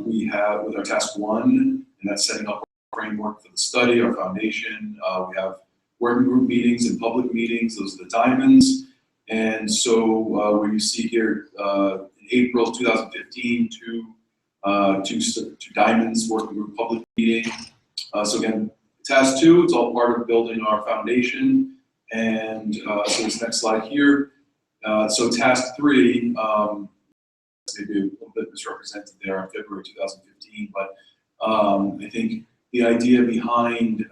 We have with our task 1, and that's setting up our framework for the study, our foundation. We have working group meetings and public meetings, those are the diamonds. And so where you see here, April 2015, two diamonds working group public meeting. So again, task 2, it's all part of building our foundation. And so this next slide here. So task 3, maybe a little bit misrepresented there in February 2015, but I think the idea behind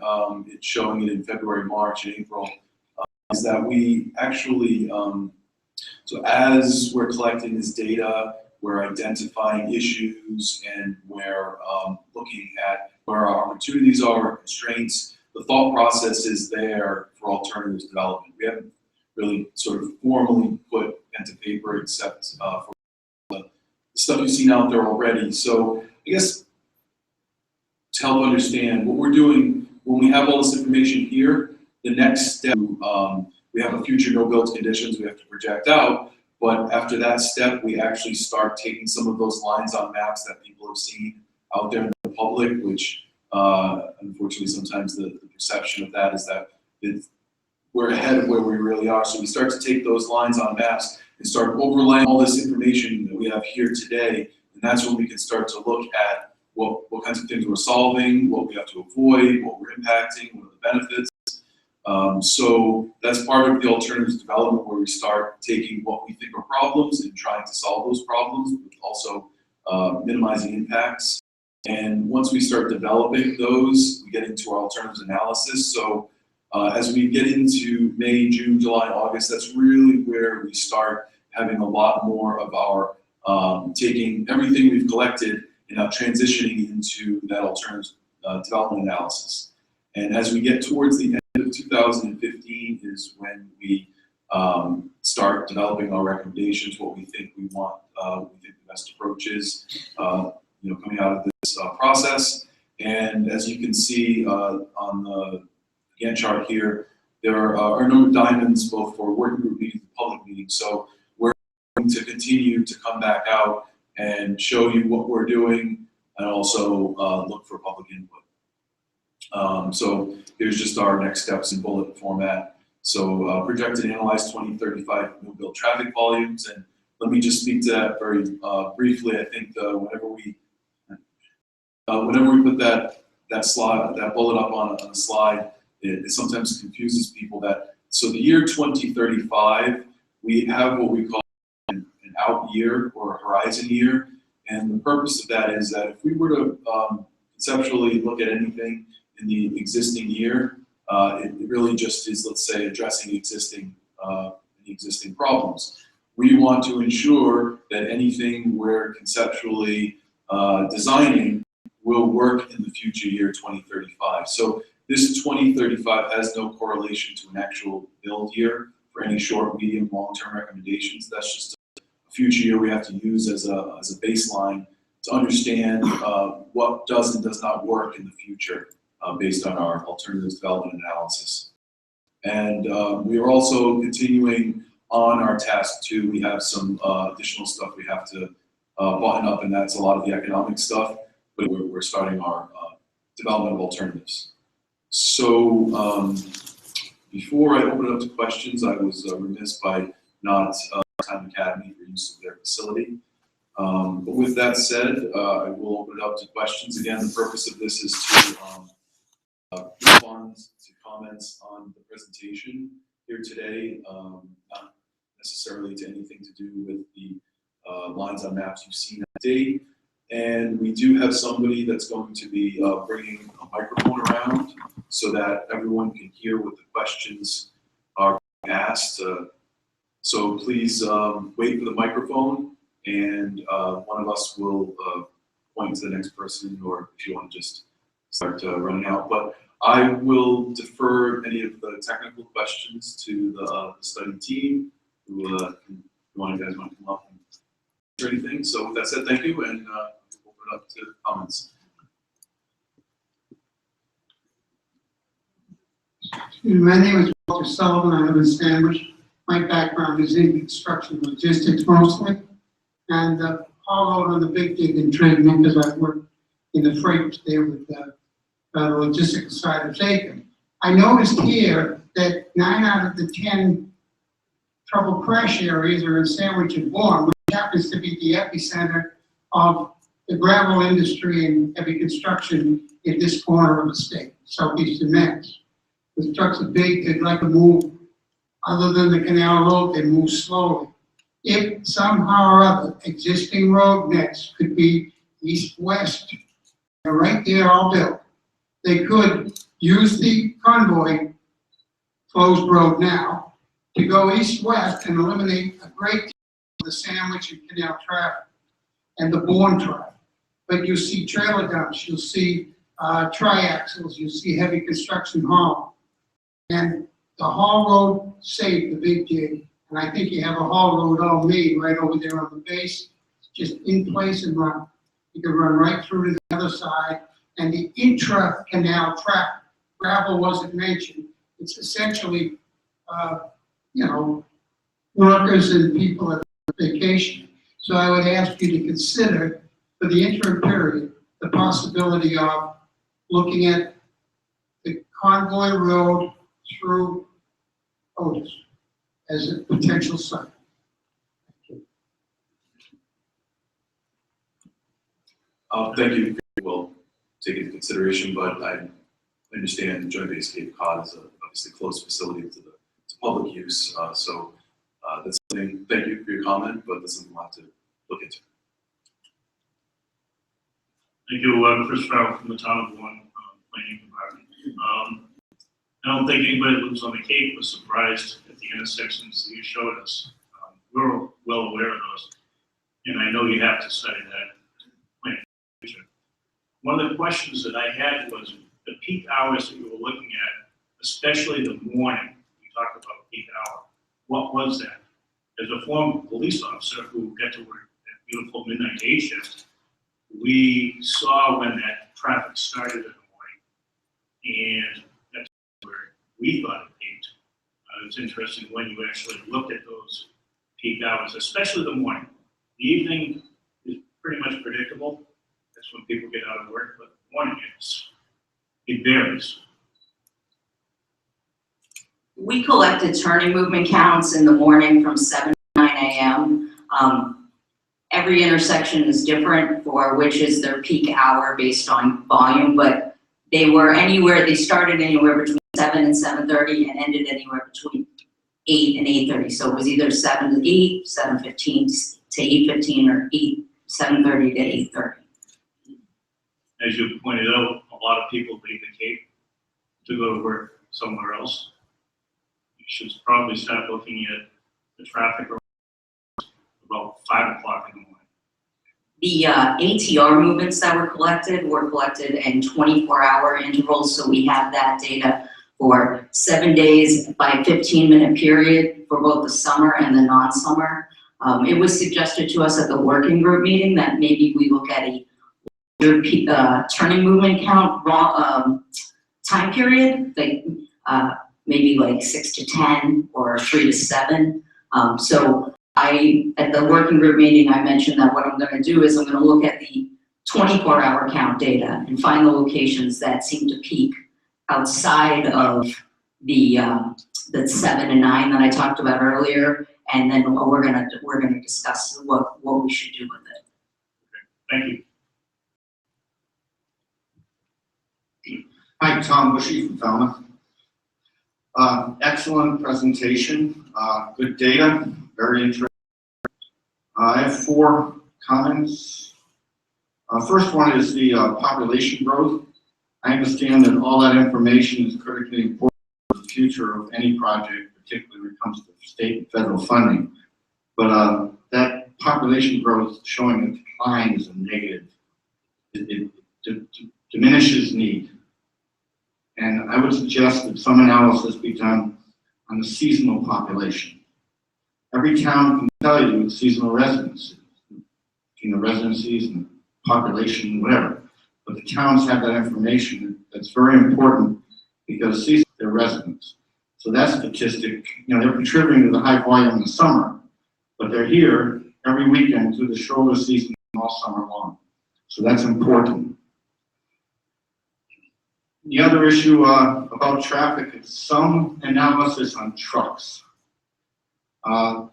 it showing it in February, March, and April is that we actually, so as we're collecting this data, we're identifying issues and we're looking at where our opportunities are, constraints. The thought process is there for alternatives development. We haven't really sort of formally put pen to paper except for the stuff you've seen out there already. So I guess to help understand what we're doing, when we have all this information here, the next step, we have a future no-build conditions we have to project out, but after that step, we actually start taking some of those lines on maps that people have seen out there in the public, which unfortunately sometimes the perception of that is that we're ahead of where we really are. So we start to take those lines on maps and start overlaying all this information that we have here today, and that's when we can start to look at what kinds of things we're solving, what we have to avoid, what we're impacting, what are the benefits. So that's part of the alternatives development where we start taking what we think are problems and trying to solve those problems, but also minimizing impacts. And once we start developing those, we get into our alternatives analysis. So as we get into May, June, July, August, that's really where we start having a lot more of our taking everything we've collected and now transitioning into that alternatives development analysis. And as we get towards the end of 2015 is when we start developing our recommendations, what we think we want, we think the best approach is, coming out of this process. And as you can see on the Gantt chart here, there are a number of diamonds both for working group meetings and public meetings. So we're going to continue to come back out and show you what we're doing and also look for public input. So here's just our next steps in bullet format. So projected and analyzed 2035 no-build traffic volumes, and let me just speak to that very briefly. I think whenever we put that slide, that bullet up on a slide, it sometimes confuses people that, so the year 2035, we have what we call an out year or a horizon year. And the purpose of that is that if we were to conceptually look at anything in the existing year, it really just is, let's say, addressing existing problems. We want to ensure that anything we're conceptually designing will work in the future year 2035. So this 2035 has no correlation to an actual build year for any short, medium, long-term recommendations. That's just a future year we have to use as a baseline to understand what does and does not work in the future. based on our alternatives development analysis. And we are also continuing on our task 2. We have some additional stuff we have to button up, and that's a lot of the economic stuff, but we're starting our development of alternatives. So before I open it up to questions, I was remiss by not Time Academy for use of their facility. But with that said, I will open it up to questions. Again, the purpose of this is to respond to comments on the presentation here today, not necessarily to anything to do with the lines on maps you've seen to date. And we do have somebody that's going to be bringing a microphone around so that everyone can hear what the questions are asked. So please wait for the microphone, and one of us will point to the next person, or if you want to just start running out. But I will defer any of the technical questions to the study team, who you guys want to come up and answer anything. So with that said, thank you, and open it up to comments. My name is Walter Sullivan. I live in Sandwich. My background is in construction logistics mostly, and all out on the big dig in Trenton because I've worked in the freight there with the logistical side of Jacob. I noticed here that 9 out of the 10 trouble crash areas are in Sandwich and Bourne, which happens to be the epicenter of the gravel industry and heavy construction in this corner of the state, southeastern Mass. The trucks are big, they'd like to move. Other than the canal road, they move slowly. If somehow or other existing road nets could be east-west, they're right there all built, they could use the convoy closed road now to go east-west and eliminate a great deal of the Sandwich and Canal traffic and the Bourne traffic. But you see trailer dumps, you'll see triaxles, you'll see heavy construction haul. And the haul road saved the big dig, and I think you have a haul road all made right over there on the base, just in place and run. You can run right through to the other side, and the intra-canal traffic, gravel wasn't mentioned. It's essentially, workers and people at vacation. So I would ask you to consider, for the interim period, the possibility of looking at the convoy road through Otis as a potential site. Thank you. We'll take it into consideration, but I understand Joint Base Cape Cod is obviously a close facility to public use. So that's something. Thank you for your comment, but that's something we'll have to look into. Thank you, Chris Farrell from the Town of Warren Planning Department. I don't think anybody that lives on the Cape was surprised at the intersections that you showed us. We're well aware of those, and I know you have to study that plan for the future. One of the questions that I had was the peak hours that you were looking at, especially the morning. You talked about peak hour. What was that? As a former police officer who got to work at beautiful midnight day shift, we saw when that traffic started in the morning, and that's where we thought it peaked. It was interesting when you actually looked at those peak hours, especially the morning. The evening is pretty much predictable. That's when people get out of work, but the morning it varies. We collected turning movement counts in the morning from 7 to 9 a.m. Every intersection is different for which is their peak hour based on volume, but they were anywhere, they started anywhere between 7 and 7:30 and ended anywhere between 8 and 8:30. So it was either 7 to 8, 7:15 to 8:15, or 7:30 to 8:30. As you pointed out, a lot of people leave the Cape to go to work somewhere else. You should probably start looking at the traffic about 5 o'clock in the morning. The ATR movements that were collected in 24-hour intervals, so we have that data for 7 days by 15-minute period for both the summer and the non-summer. It was suggested to us at the working group meeting that maybe we look at a turning movement count time period, like, maybe like 6 to 10 or 3 to 7. So at the working group meeting, I mentioned that what I'm gonna do is I'm gonna look at the 24-hour count data and find the locations that seem to peak outside of the 7 and 9 that I talked about earlier, and then we're gonna discuss what we should do with it. Thank you. Hi, Tom Bushy from Falmouth. Excellent presentation, good data, very interesting. I have 4 comments. First one is the population growth. I understand that all that information is critically important for the future of any project, particularly when it comes to state and federal funding. But that population growth showing a decline is a negative. It diminishes need. And I would suggest that some analysis be done on the seasonal population. Every town can tell you seasonal residency, residencies and population, whatever. But the towns have that information. That's very important because seasonal, they're residents. So that statistic, they're contributing to the high volume in the summer, but they're here every weekend through the shoulder season all summer long. So that's important. The other issue about traffic is some analysis on trucks. 20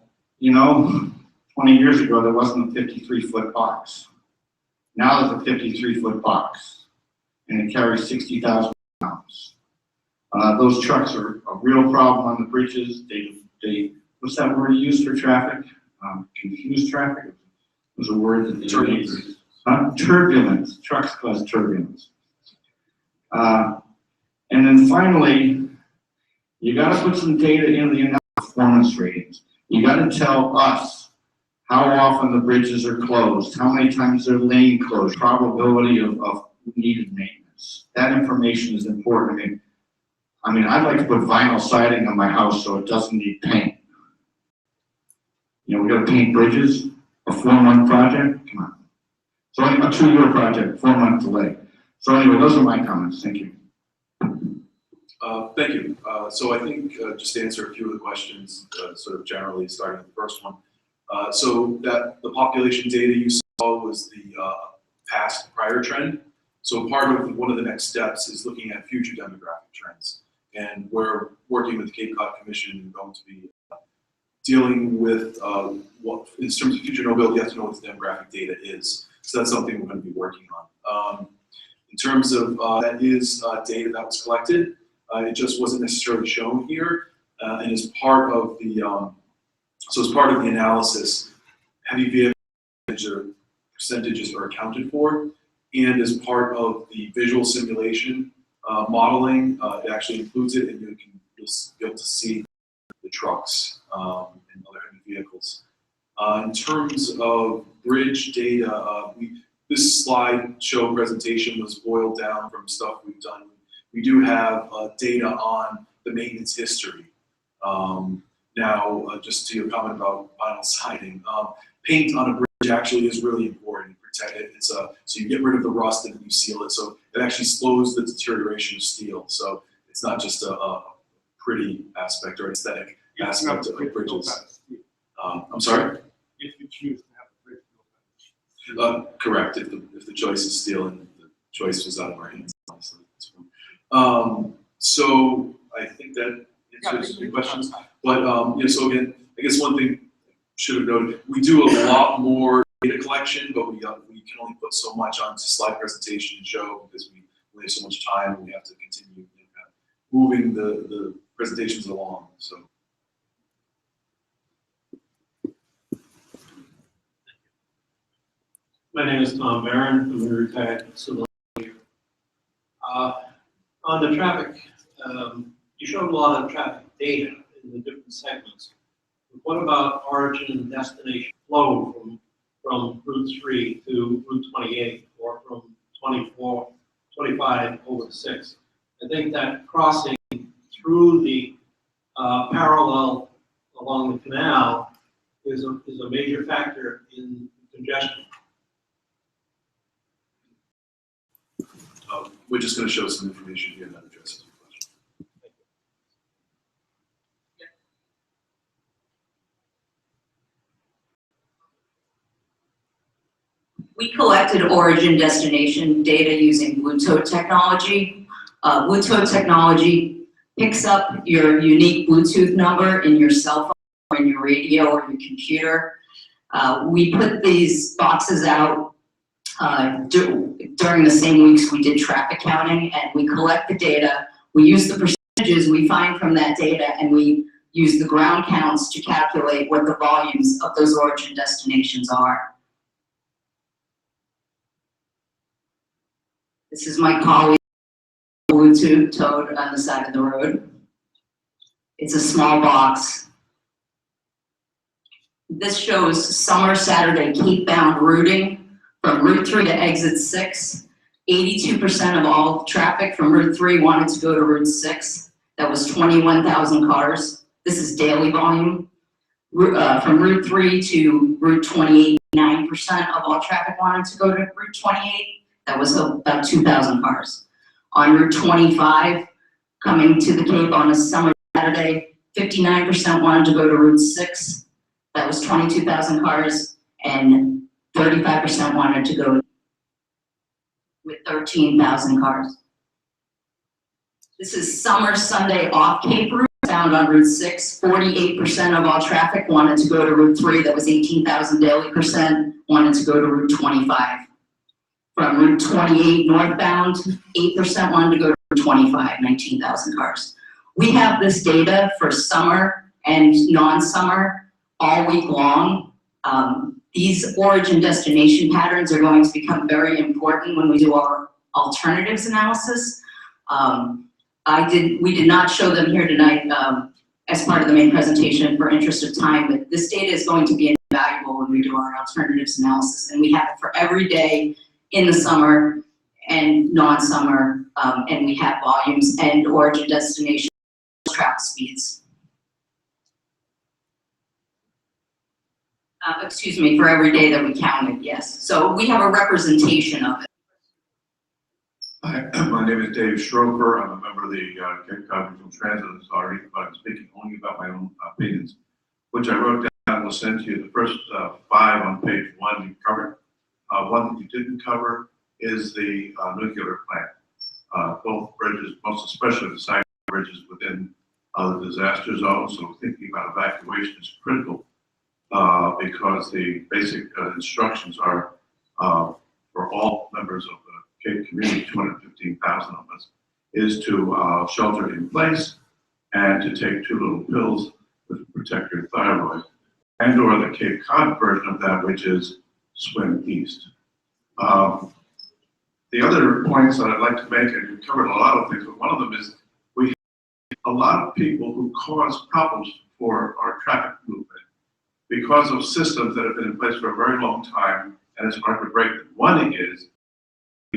years ago, there wasn't a 53-foot box. Now there's a 53-foot box, and it carries 60,000 pounds. Those trucks are a real problem on the bridges. They what's that word used for traffic? Confuse traffic? It was a word that they used. Turbulence. Trucks cause turbulence. And then finally, you got to put some data in the performance ratings. You got to tell us how often the bridges are closed, how many times they're lane closed, probability of needed maintenance. That information is important. I mean, I'd like to put vinyl siding on my house so it doesn't need paint. We got to paint bridges, a 4-month project. Come on. It's only a 2-year project, 4-month delay. So anyway, those are my comments. Thank you. Thank you. So I think just to answer a few of the questions, sort of generally starting with the first one. So that the population data you saw was the past prior trend. So part of one of the next steps is looking at future demographic trends. And we're working with the Cape Cod Commission and going to be dealing with what, in terms of future no build, you have to know what the demographic data is. So that's something we're going to be working on. In terms of that is data that was collected. It just wasn't necessarily shown here, and as part of the analysis, heavy vehicle percentages are accounted for, and as part of the visual simulation modeling, it actually includes it, and you'll be able to see the trucks and other heavy vehicles. In terms of bridge data, this slideshow presentation was boiled down from stuff we've done. We do have data on the maintenance history. Now, just to your comment about vinyl siding, paint on a bridge actually is really important. Protect it. So you get rid of the rust and then you seal it. So it actually slows the deterioration of steel. So it's not just a pretty aspect or aesthetic aspect of bridges. I'm sorry? If you choose to have a bridge built. Correct. If the choice is steel and the choice was out of our hands, honestly. So I think that answers your questions. But so again, I guess one thing I should have noted, we do a lot more data collection, but we can only put so much onto slide presentation and show because we only have so much time and we have to continue moving the presentations along. So. My name is Tom Barron. I'm a retired civil engineer. On the traffic, you showed a lot of traffic data in the different segments. But what about origin and destination flow from Route 3 to Route 28 or from 24, 25 over to 6? I think that crossing through the parallel along the canal is a major factor in congestion. We're just going to show some information here that addresses We collected origin destination data using Bluetooth technology. Bluetooth technology picks up your unique Bluetooth number in your cell phone or in your radio or your computer. We put these boxes out during the same weeks we did traffic counting, and we collect the data. We use the percentages we find from that data, and we use the ground counts to calculate what the volumes of those origin destinations are. This is my colleague Bluetooth towed on the side of the road. It's a small box. This shows summer Saturday Cape-bound routing from Route 3 to exit 6. 82% of all traffic from Route 3 wanted to go to Route 6. That was 21,000 cars. This is daily volume. From Route 3 to Route 28, 9% of all traffic wanted to go to Route 28. That was about 2,000 cars. On Route 25, coming to the Cape on a summer Saturday, 59% wanted to go to Route 6. That was 22,000 cars, and 35% wanted to go with 13,000 cars. This is summer Sunday off Cape route found on Route 6. 48% of all traffic wanted to go to Route 3. That was 18,000 daily percent wanted to go to Route 25. From Route 28 northbound, 8% wanted to go to Route 25, 19,000 cars. We have this data for summer and non-summer all week long. These origin destination patterns are going to become very important when we do our alternatives analysis. We did not show them here tonight as part of the main presentation for interest of time, but this data is going to be invaluable when we do our alternatives analysis, and we have it for every day in the summer and non-summer, and we have volumes and origin destination travel speeds. Excuse me, for every day that we counted, yes. So we have a representation of it. Hi, my name is Dave Schroeder. I'm a member of the Cape Cod Regional Transit Authority, but I'm speaking only about my own opinions, which I wrote down and will send to you. The first 5 on page 1 you covered. One that you didn't cover is the nuclear plant. Both bridges, most especially the side bridges within the disaster zone, so thinking about evacuation is critical. Because the basic instructions are for all members of the Cape community, 215,000 of us, is to shelter in place and to take 2 little pills which protect your thyroid, and or the Cape Cod version of that, which is swim east. The other points that I'd like to make, and you covered a lot of things, but one of them is we have a lot of people who cause problems for our traffic movement because of systems that have been in place for a very long time, and it's hard to break them. One is,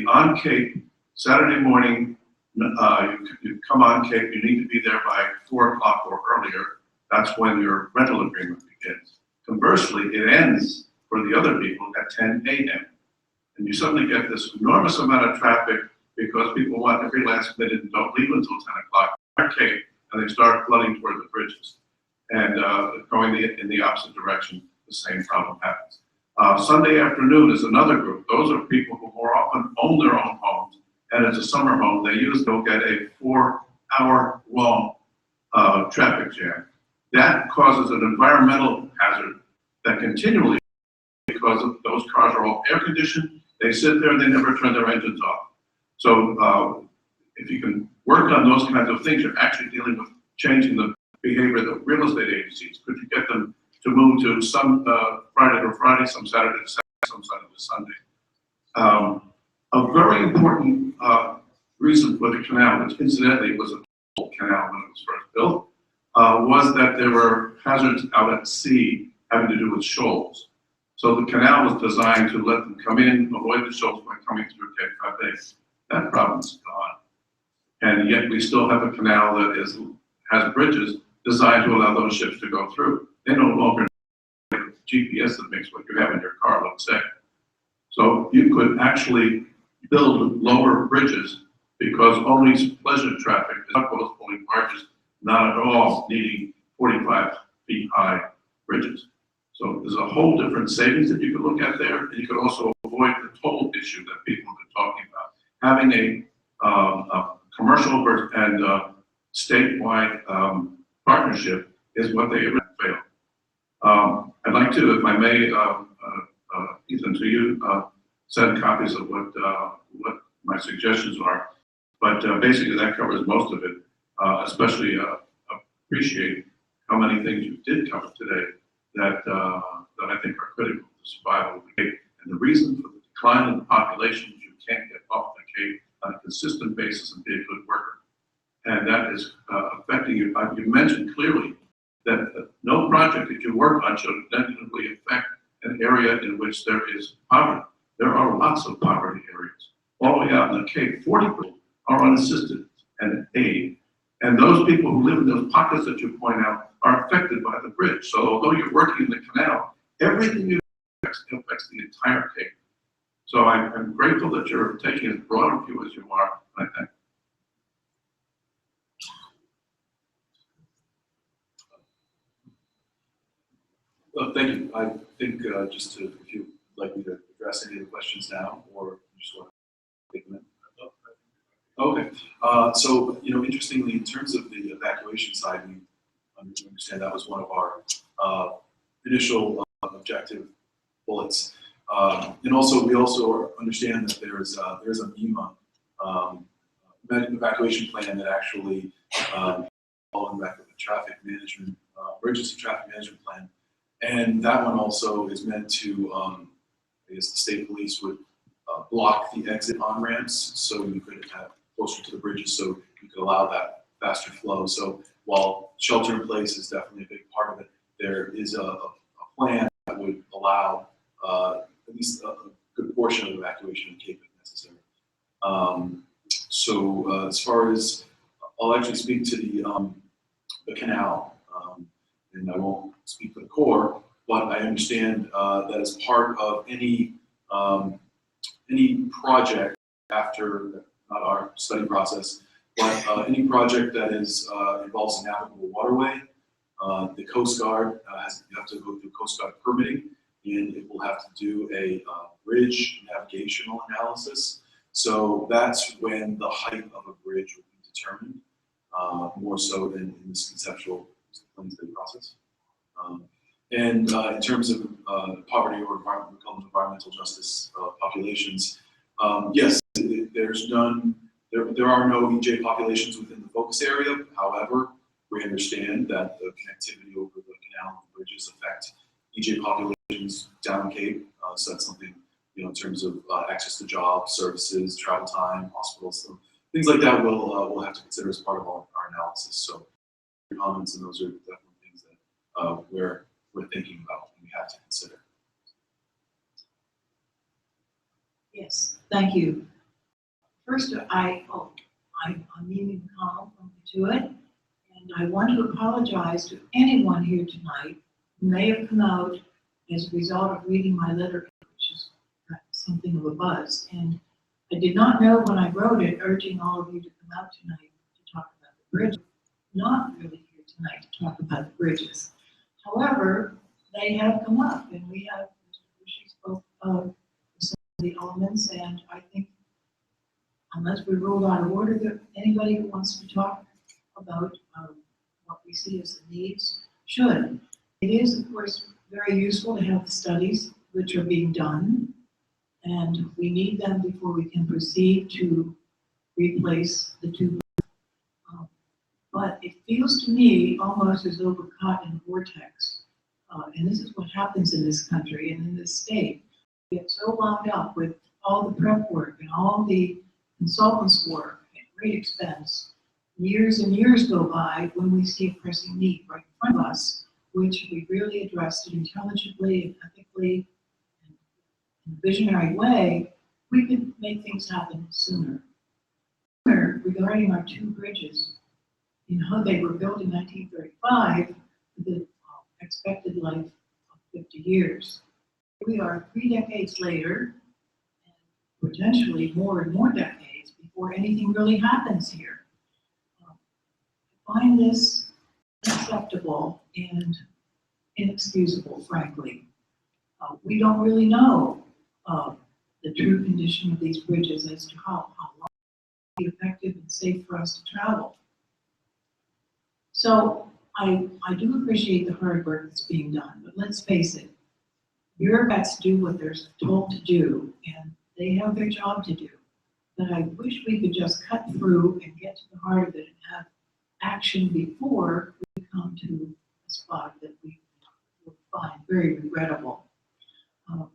on Cape, Saturday morning, you come on Cape, you need to be there by 4 o'clock or earlier. That's when your rental agreement begins. Conversely, it ends for the other people at 10 a.m. And you suddenly get this enormous amount of traffic because people want every last minute and don't leave until 10 o'clock on Cape, and they start flooding toward the bridges. And going in the opposite direction, the same problem happens. Sunday afternoon is another group. Those are people who more often own their own homes, and it's a summer home. They'll get a 4-hour long traffic jam. That causes an environmental hazard that continually, because of those cars are all air conditioned, they sit there and they never turn their engines off. So if you can work on those kinds of things, you're actually dealing with changing the behavior of the real estate agencies. Could you get them to move to some Friday to Friday, some Saturday to Saturday, some Sunday to Sunday? A very important reason for the canal, which incidentally was a old canal when it was first built, was that there were hazards out at sea having to do with shoals. So the canal was designed to let them come in, avoid the shoals by coming through Cape Cod Bay. That problem's gone. And yet we still have a canal that has bridges designed to allow those ships to go through. They no longer have a GPS that makes what you have in your car look safe. So you could actually build lower bridges because only pleasure traffic is not both pulling barges, not at all needing 45 feet high bridges. So there's a whole different savings that you could look at there, and you could also avoid having a commercial and statewide partnership is what they failed. I'd like to, if I may, Ethan, to you, send copies of what my suggestions are. But basically, that covers most of it. Especially appreciate how many things you did cover today that I think are critical to survival of the Cape. And the reason for the decline in the population is you can't get off the Cape on a consistent basis and be a good worker. And that is affecting you. You mentioned clearly that no project that you work on should negatively affect an area in which there is poverty. There are lots of poverty areas. All the way out in the Cape, 40% are unassisted and aid. And those people who live in those pockets that you point out are affected by the bridge. So although you're working in the canal, everything you do affects the entire Cape. So I'm grateful that you're taking as broad a view as you are. I think. Well, thank you. I think just to, if you'd like me to address any of the questions now, or you just want to take a minute. Okay. So, interestingly, in terms of the evacuation side, we understand that was one of our initial objective bullets. And also, we also understand that there's a MEMA evacuation plan that actually, following back with the traffic management, emergency traffic management plan. And that one also is meant to, I guess the state police would block the exit on ramps so you could have closer to the bridges so you could allow that faster flow. So while shelter in place is definitely a big part of it, there is a plan that would allow at least a good portion of evacuation in Cape if necessary. So as far as, I'll actually speak to the canal, and I won't speak for the Corps, but I understand that as part of any project after, not our study process, but any project that involves a navigable waterway, the Coast Guard you have to go through Coast Guard permitting, and it will have to do a bridge navigational analysis. So that's when the height of a bridge will be determined, more so than in this conceptual planning study process. And in terms of poverty or environmental justice populations, yes, there's none. There are no EJ populations within the focus area. However, we understand that the connectivity over the canal and bridges affect EJ populations down Cape. So that's something, in terms of access to jobs, services, travel time, hospitals, so things like that. We'll have to consider as part of our analysis. So your comments, and those are definitely things that we're thinking about and we have to consider. Yes, thank you. First, I'm Mimi McConnell from Patuit, and I want to apologize to anyone here tonight who may have come out as a result of reading my letter, which is something of a buzz. And I did not know when I wrote it, urging all of you to come out tonight to talk about the bridge. Not really here tonight to talk about the bridges. However, they have come up, and we have, Mr. Bushy spoke of some of the elements, and I think unless we rule out of order, that anybody who wants to talk about what we see as the needs should. It is, of course, very useful to have the studies which are being done, and we need them before we can proceed to replace the two. But it feels to me almost as though we're caught in a vortex. And this is what happens in this country and in this state. We get so wound up with all the prep work and all the consultants' work at great expense. Years and years go by when we see a pressing need right in front of us, which we really addressed it intelligently and ethically and in a visionary way, we could make things happen sooner. Regarding our two bridges, they were built in 1935 with an expected life of 50 years. We are 3 decades later, and potentially more and more decades before anything really happens here. I find this unacceptable and inexcusable, frankly. We don't really know the true condition of these bridges as to how long they be effective and safe for us to travel. So I do appreciate the hard work that's being done, but let's face it, bureaucrats do what they're told to do, and they have their job to do. But I wish we could just cut through and get to the heart of it and have action before we come to a spot that we will find very regrettable. I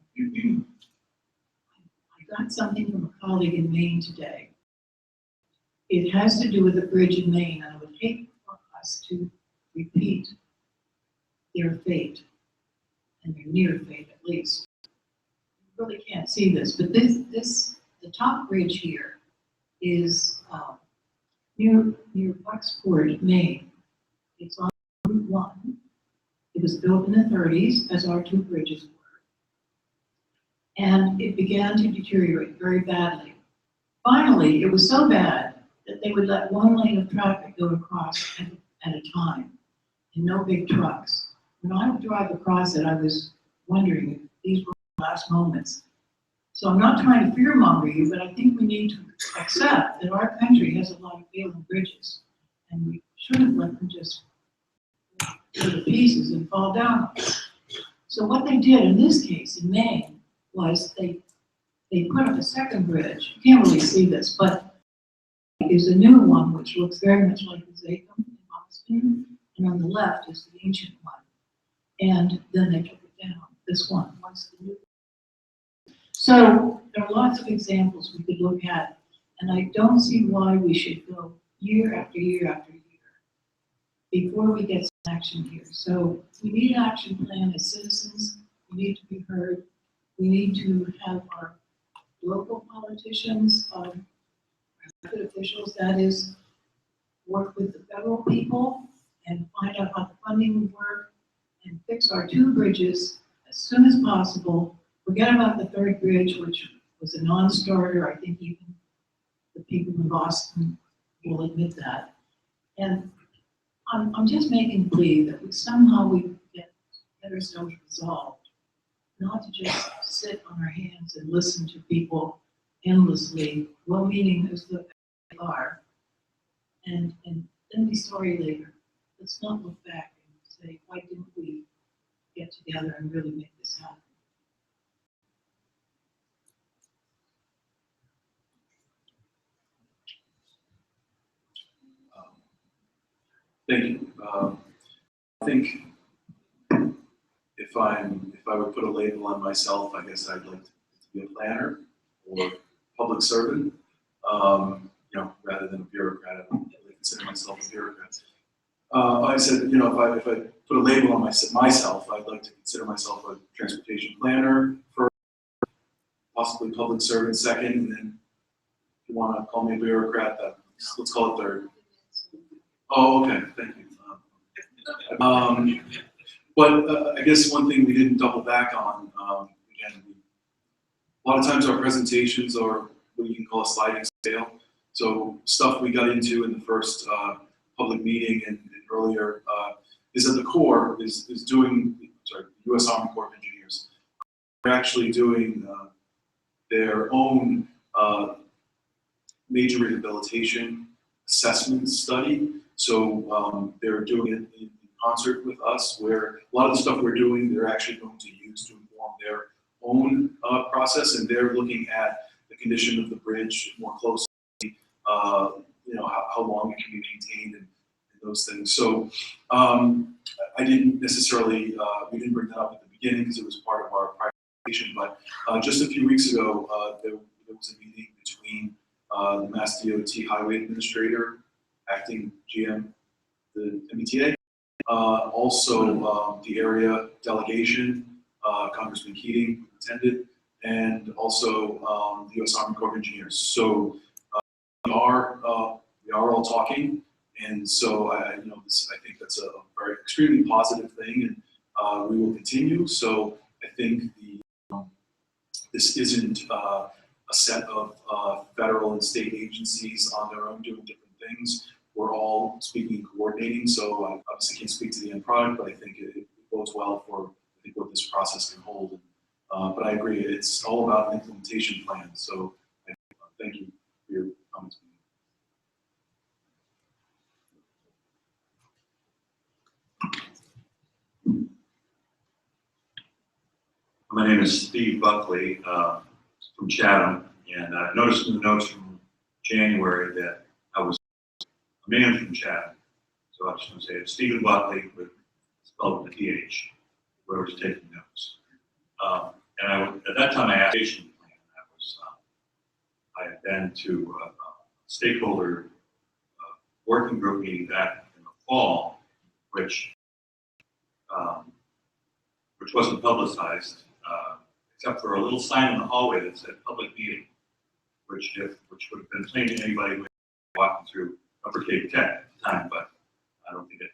got something from a colleague in Maine today. It has to do with a bridge in Maine, and I would hate for us to repeat their fate, and their near fate at least. You really can't see this, but the top bridge here is near Bucksport, Maine. It's on Route 1. It was built in the 30s, as our two bridges were. And it began to deteriorate very badly. Finally, it was so bad that they would let one lane of traffic go across at a time, and no big trucks. When I would drive across it, I was wondering if these were the last moments. So I'm not trying to fearmonger you, but I think we need to accept that our country has a lot of failing bridges, and we shouldn't let them just go to pieces and fall down. So what they did in this case, in Maine, was they put up a second bridge. You can't really see this, but is a new one which looks very much like the Zakum in Boston, and on the left is the ancient one. And then they took it down, this one, once the new. So there are lots of examples we could look at, and I don't see why we should go year after year after year before we get some action here. So we need an action plan as citizens. We need to be heard. We need to have our local politicians, elected officials, that is, work with the federal people and find out how the funding would work and fix our two bridges as soon as possible. Forget about the third bridge, which was a non-starter. I think even the people in Boston will admit that. And I'm just making a plea that we get ourselves resolved, not to just sit on our hands and listen to people endlessly, well-meaning as they are, and then be sorry later. Let's not look back and say, why didn't we get together and really make this happen? Thank you. I think if I would put a label on myself, I guess I'd like to be a planner or public servant, rather than a bureaucrat. I don't really consider myself a bureaucrat. I said, if I put a label on myself, I'd like to consider myself a transportation planner first, possibly public servant second, and then if you want to call me a bureaucrat, let's call it third. Oh, okay, thank you. But I guess one thing we didn't double back on, again, a lot of times our presentations are what you can call a sliding scale. So stuff we got into in the first public meeting and earlier is at the core is doing, U.S. Army Corps of Engineers. They're actually doing their own major rehabilitation assessment study. So they're doing it in concert with us, where a lot of the stuff we're doing, they're actually going to use to inform their own process, and they're looking at the condition of the bridge more closely, how long it can be maintained and those things. So I didn't necessarily, we didn't bring that up at the beginning because it was part of our presentation, but just a few weeks ago, there was a meeting between the Mass DOT Highway Administrator, acting GM, the MBTA, also the area delegation, Congressman Keating attended, and also the U.S. Army Corps of Engineers. So we are all talking, and so I think that's a very extremely positive thing, and we will continue. So I think this isn't a set of federal and state agencies on their own doing different things. We're all speaking and coordinating, so I obviously can't speak to the end product, but I think it bodes well for what this process can hold. But I agree, it's all about an implementation plan, so thank you for your comments. My name is Steve Buckley from Chatham, and I noticed in the notes from January that I was a man from Chatham. So I just want to say it's Stephen Buckley, with spelled with a PH, whoever's taking notes. At that time, I asked a plan. I had been to a stakeholder working group meeting back in the fall, which wasn't publicized, except for a little sign in the hallway that said public meeting, which would have been plain to anybody who was walking through Upper Cape Tech at the time, but I don't think it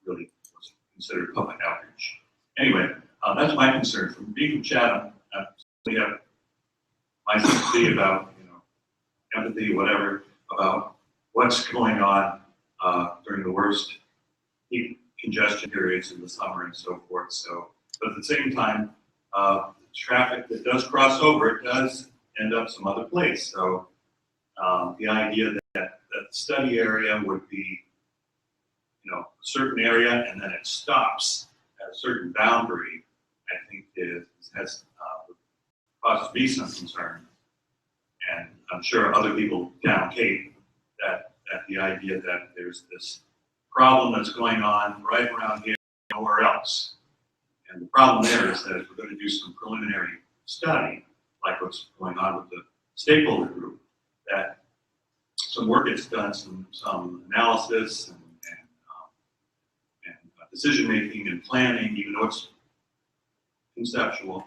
really was considered public outreach. Anyway, that's my concern. From being from Chatham, we have my sympathy about, empathy, whatever, about what's going on during the worst heat congestion periods in the summer and so forth. So, but at the same time, traffic that does cross over, it does end up some other place. So the idea that the study area would be, a certain area and then it stops at a certain boundary, I think has caused me some concern. And I'm sure other people down Cape that the idea that there's this problem that's going on right around here, nowhere else. And the problem there is that if we're going to do some preliminary study, like what's going on with the stakeholder group, that some work gets done, some analysis and decision making and planning, even though it's conceptual.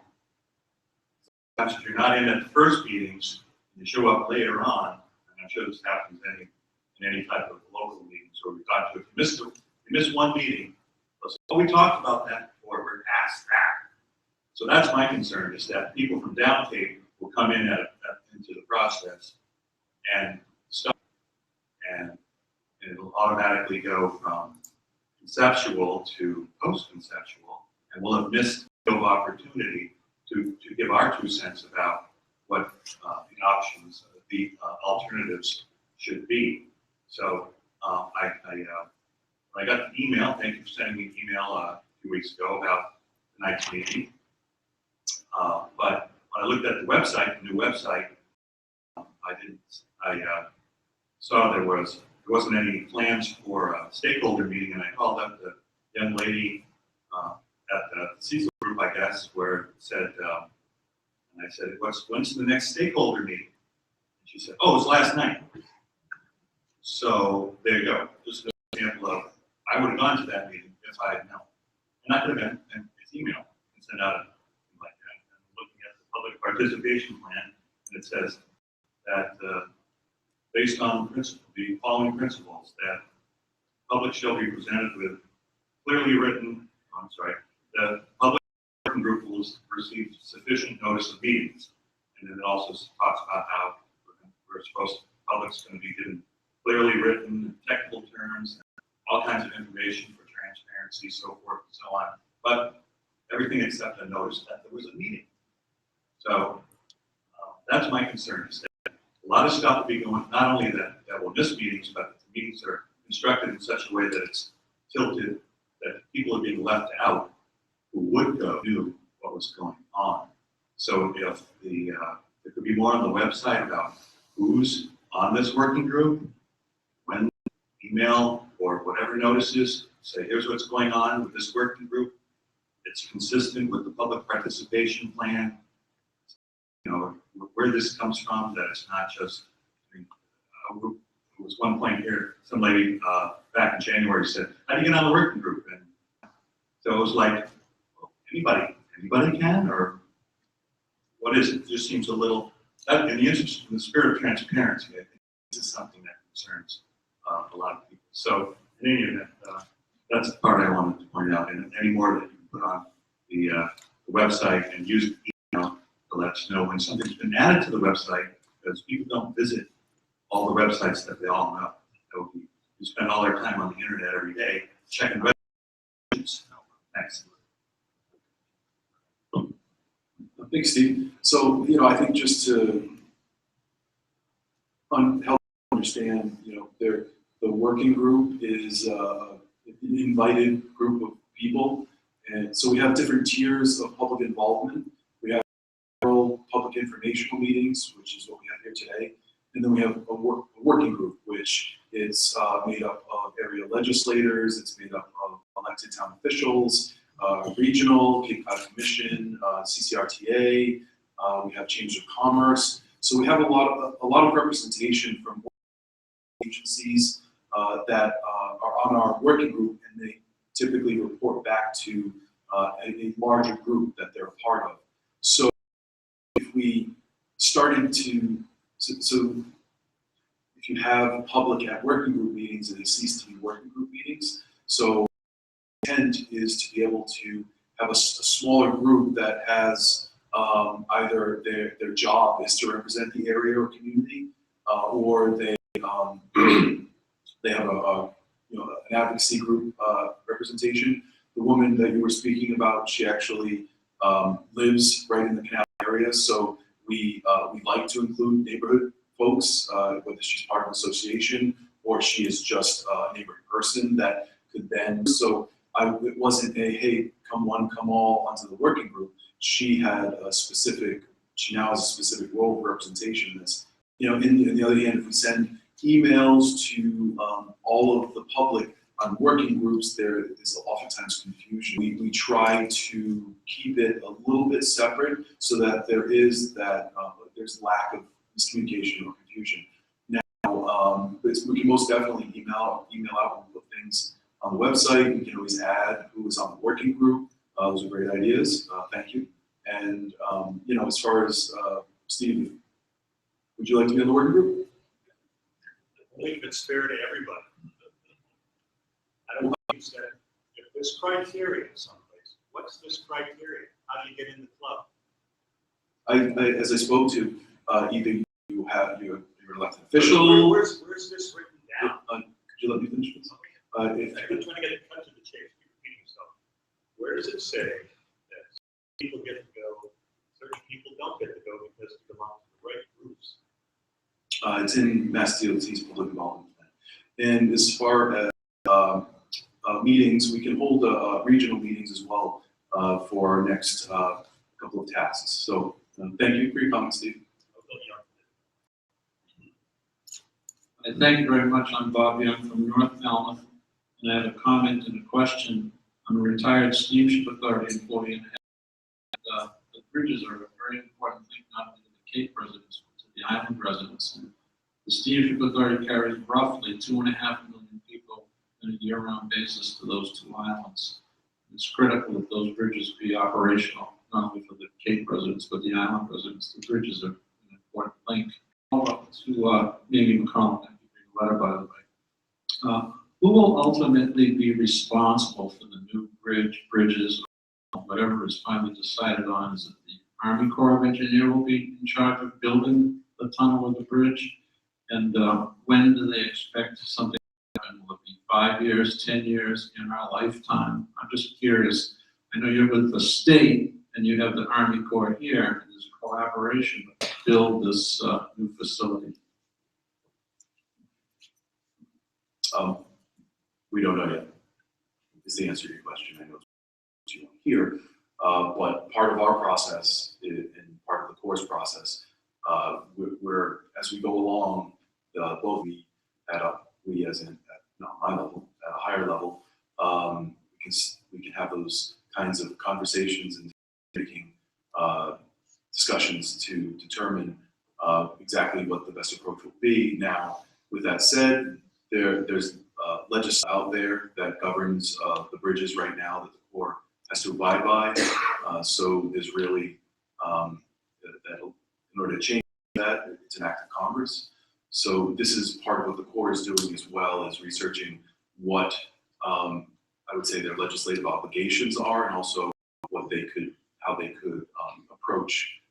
Sometimes if you're not in at the first meetings, you show up later on, and I'm sure this happens in any type of local meetings where we talk to. If you miss one meeting, they'll say, oh, we talked about that before, we're past that. So that's my concern, is that people from down Cape will come in into the process and stop, and it'll automatically go from conceptual to post-conceptual, and we'll have missed the opportunity to give our 2 cents about what the options, the alternatives should be. So when I got the email, thank you for sending me an email a few weeks ago about the next meeting. But when I looked at the website, the new website, I saw there wasn't any plans for a stakeholder meeting, and I called up the young lady at the Cecil group, I guess, where it said, and I said, when's the next stakeholder meeting? And she said, oh, it was last night. So there you go. Just an example of, I would have gone to that meeting if I had known. And I could have been in his email and sent out a thing like that. And looking at the public participation plan, and it says that based on the following principles, that public shall be presented with clearly written, the public working group will receive sufficient notice of meetings. And then it also talks about how public's going to be given clearly written technical terms, all kinds of information for transparency, so forth and so on. But everything except a notice that there was a meeting. So that's my concern, is that a lot of stuff will be going, not only that we'll miss meetings, but that the meetings are constructed in such a way that it's tilted, that people are being left out who would go knew what was going on. So if there could be more on the website about who's on this working group, when email or whatever notices, say here's what's going on with this working group. It's consistent with the public participation plan. Where this comes from, that it's not just, there was one point here, some lady back in January said, how do you get on the working group? And so it was like, well, anybody can, or what is it? It just seems a little, in the spirit of transparency, I think this is something that concerns a lot of people. So in any event, that's the part I wanted to point out, and any more that you can put on the website and use email to let us know when something's been added to the website, because people don't visit all the websites that they all know. We spend all our time on the internet every day checking websites. Thanks. Thanks, Steve. So, I think just to help understand, the working group is an invited group of people. And so we have different tiers of public involvement. We have public informational meetings, which is what we have here today. And then we have a working group, which is made up of area legislators, it's made up of elected town officials, regional, Cape Cod Commission, CCRTA, we have Chamber of Commerce. So we have a lot of representation from agencies that are on our working group, and they typically report back to a larger group that they're a part of. So if we started to, so if you have public at working group meetings, it cease to be working group meetings. So the intent is to be able to have a smaller group that has either their job is to represent the area or community, or they have an advocacy group representation. The woman that you were speaking about, she actually lives right in the canal area, so we like to include neighborhood folks, whether she's part of an association or she is just a neighborhood person that could then. So it wasn't a hey, come one, come all onto the working group. She had she now has a specific role of representation. That's, in the other hand, if we send emails to all of the public on working groups, there is oftentimes confusion. We try to keep it a little bit separate so that there is there's lack of miscommunication or confusion. Now, we can most definitely email out and put things on the website. We can always add who is on the working group. Those are great ideas. Thank you. And as far as Steve, would you like to be on the working group? I believe it's fair to everybody. I don't think you said, if this criteria someplace, what's this criteria? How do you get in the club? As I spoke to, either you're an elected official. Where's this written down? Could you let me finish this? I've been trying to get it cut to the chase. Keep repeating yourself. Where does it say that people get to go, certain people don't get to go because they belong to the right groups? It's in Mass DOT's public involvement plan. And as far as meetings, we can hold regional meetings as well for our next couple of tasks. So thank you for your comments, Steve. Thank you very much. I'm Bob Young from North Falmouth, and I have a comment and a question. I'm a retired steamship authority employee, and the bridges are a very important thing, not only to the Cape residents, but to the island residents. And the steamship authority carries roughly 2.5 million people on a year-round basis to those two islands. It's critical that those bridges be operational, not only for the Cape residents, but the island residents. The bridges are an important link. To Amy McCollum, thank you for your letter, by the way. Who will ultimately be responsible for the new bridges, whatever is finally decided on? Is it the Army Corps of Engineers will be in charge of building the tunnel or the bridge? And when do they expect something to happen? Will it be 5 years, 10 years, in our lifetime? I'm just curious. I know you're with the state and you have the Army Corps here, and there's collaboration to build this new facility. We don't know yet, is the answer to your question. I know it's what you want to hear, but part of our process and part of the Corps' process, we're as we go along, both we as in not my level, at a higher level, we can have those kinds of conversations and making discussions to determine exactly what the best approach will be. Now, with that said, there's legislation out there that governs the bridges right now that the Corps has to abide by. So there's really, in order to change that, it's an act of Congress. So this is part of what the Corps is doing, as well as researching what I would say their legislative obligations are, and also how they could approach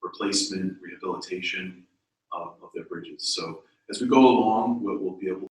replacement, rehabilitation of their bridges. So as we go along, we'll be able